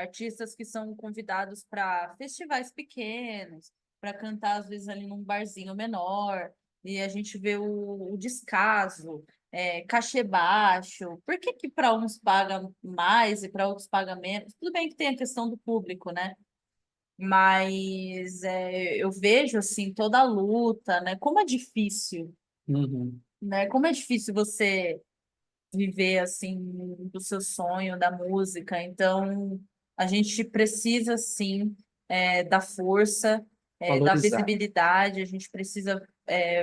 Artistas que são convidados para festivais pequenos, para cantar, às vezes, ali num barzinho menor, e a gente vê o descaso, cachê baixo. Por que que para uns paga mais e para outros paga menos? Tudo bem que tem a questão do público, né? Mas eu vejo, assim, toda a luta, né? Como é difícil, Uhum. né? Como é difícil você viver assim do seu sonho da música. Então, A gente precisa, sim, da força, da Valorizar. visibilidade, a gente precisa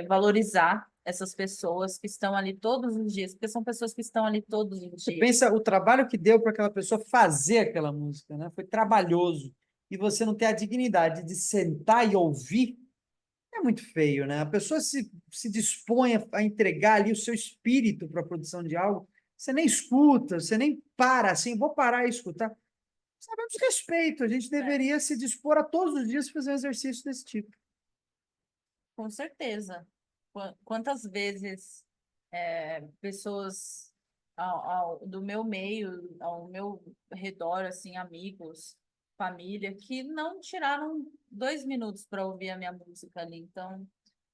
valorizar essas pessoas que estão ali todos os dias, porque são pessoas que estão ali todos os Você dias. pensa o trabalho que deu para aquela pessoa fazer aquela música, né? Foi trabalhoso. E você não ter a dignidade de sentar e ouvir, é muito feio, né? A pessoa se dispõe a entregar ali o seu espírito para a produção de algo, você nem escuta, você nem para assim, vou parar e escutar. Sabemos respeito, a gente deveria se dispor a todos os dias fazer um exercício desse tipo. Com certeza. Quantas vezes pessoas do meu meio, ao meu redor, assim, amigos, família, que não tiraram 2 minutos para ouvir a minha música ali. Então,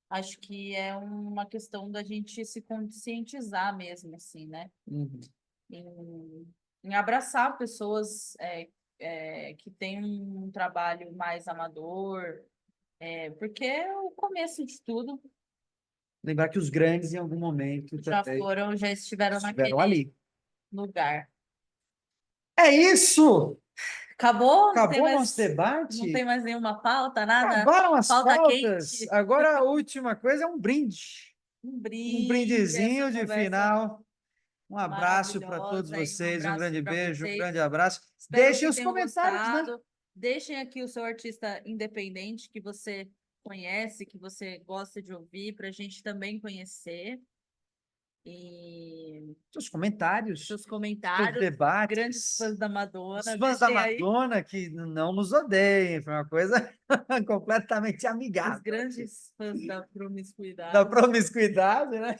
acho que é uma questão da gente se conscientizar mesmo, assim, né? Uhum. Em abraçar pessoas que têm um trabalho mais amador, porque é o começo de tudo. Lembrar que os grandes, em algum momento, Já também já estiveram estiveram naquele ali. lugar. É isso! Acabou? Acabou o nosso Não debate? tem mais nenhuma pauta, nada? Acabaram as Pauta pautas. quente? Agora a última coisa é um brinde. Um Um brinde, brindezinho essa de conversa final. Um abraço para todos maravilhosa aí, um vocês, um abraço grande para beijo, um vocês. grande abraço. Espero Deixem que os tenham comentários, né? gostado. Deixem aqui o seu artista independente que você conhece, que você gosta de ouvir, para a gente também conhecer. E Seus comentários, seus seus comentários, grandes debates. fãs da Madonna, Os fãs da deixem aí Madonna que não nos odeiem, foi uma coisa completamente os amigável. grandes fãs da Da promiscuidade, promiscuidade, né?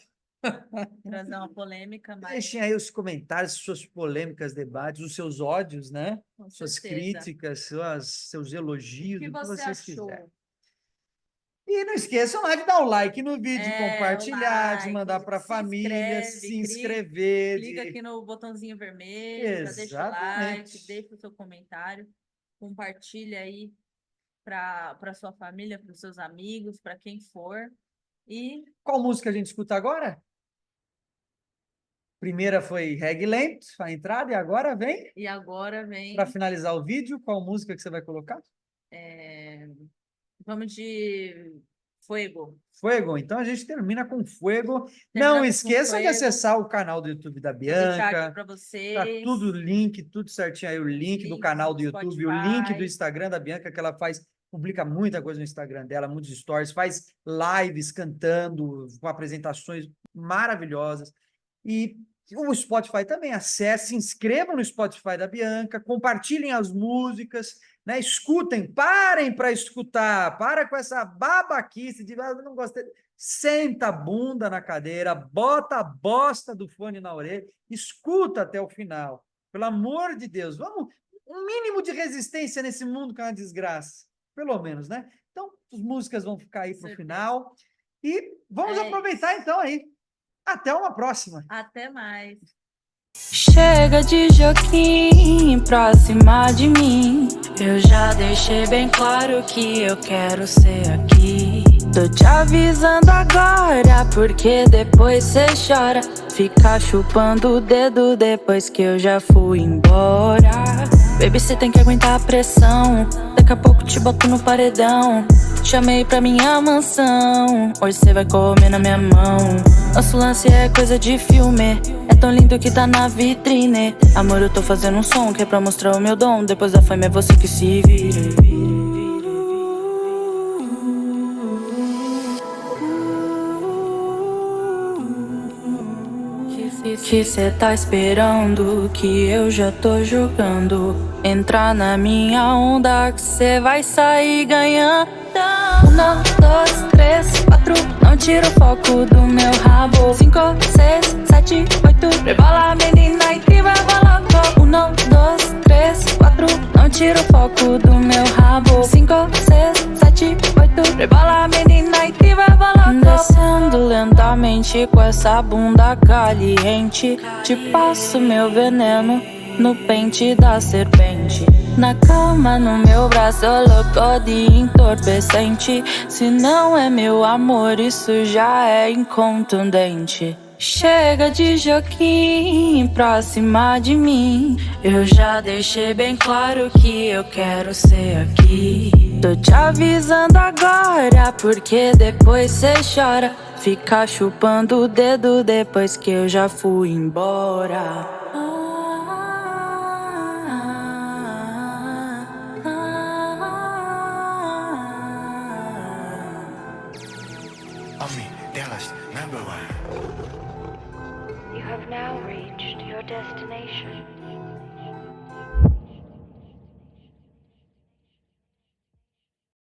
trazer uma polêmica, mas Deixem aí os comentários, suas polêmicas, debates, os seus ódios, né? com Suas certeza. críticas, seus O elogios, que o que você vocês quiserem. achou? E não esqueçam lá de dar o like no vídeo, de O compartilhar, de like, mandar para a família, se inscrever. clica aqui no botãozinho vermelho, já deixa o like, Exatamente. deixa o seu comentário, compartilha aí para sua família, para os seus amigos, para quem for. E Qual música a gente escuta agora? Primeira foi Reggae Lento, a entrada, e agora vem, agora vem. para finalizar o vídeo, qual música que você vai colocar? Vamos de Fuego. Fuego. Então a gente termina com Fuego. Não Terminamos com esqueçam de Fuego. acessar o canal do YouTube da Vou deixar aqui Bianca. para Tá vocês. tudo link, tudo certinho aí, o link do Link canal do do YouTube, o Spotify. link do Instagram da Bianca, que ela publica muita coisa no Instagram dela, muitos stories, faz lives cantando, com apresentações maravilhosas. E o Spotify também, acesse, se inscrevam no Spotify da Bianca, compartilhem as músicas, né? Escutem, parem para escutar, para com essa babaquice de eu não gostei. Senta a bunda na cadeira, bota a bosta do fone na orelha, escuta até o final. Pelo amor de Deus, vamos um mínimo de resistência nesse mundo que é uma desgraça, pelo menos, né? Então, as músicas vão ficar aí para o final e vamos aproveitar então aí. Até uma próxima. Até mais. Chega de joguinho pra cima de mim. Eu já deixei bem claro que eu quero ser aqui. Tô te avisando agora, porque depois cê chora. Fica chupando o dedo depois que eu já fui embora. Baby, cê tem que aguentar a pressão. Daqui a pouco te boto no paredão. Chamei pra minha mansão. Hoje cê vai comer na minha mão. Nosso lance é coisa de filme. É tão lindo que tá na vitrine. Amor, eu tô fazendo um som que é pra mostrar o meu dom. Depois da fama é você que se vira. Que cê tá esperando que eu já tô jogando. Entrar na minha onda que cê vai sair ganhando. 1, 2, 3, 4, não tira o foco do meu rabo. 5, 6, 7, 8, rebola menina e te vai louco. 1, 2, 3, 4, não tira o foco do meu rabo. 5, 6, 7, 8, rebola menina e te vai louco. Descendo lentamente com essa bunda caliente. Te passo meu veneno no pente da serpente. Na cama, no meu braço, louco de entorpecente. Se não é meu amor, isso já é incontundente. Chega de joguinho pra cima de mim. Eu já deixei bem claro que eu quero ser aqui. Tô te avisando agora, porque depois cê chora. Fica chupando o dedo depois que eu já fui embora. Homem delas, number one. You have now reached your destination.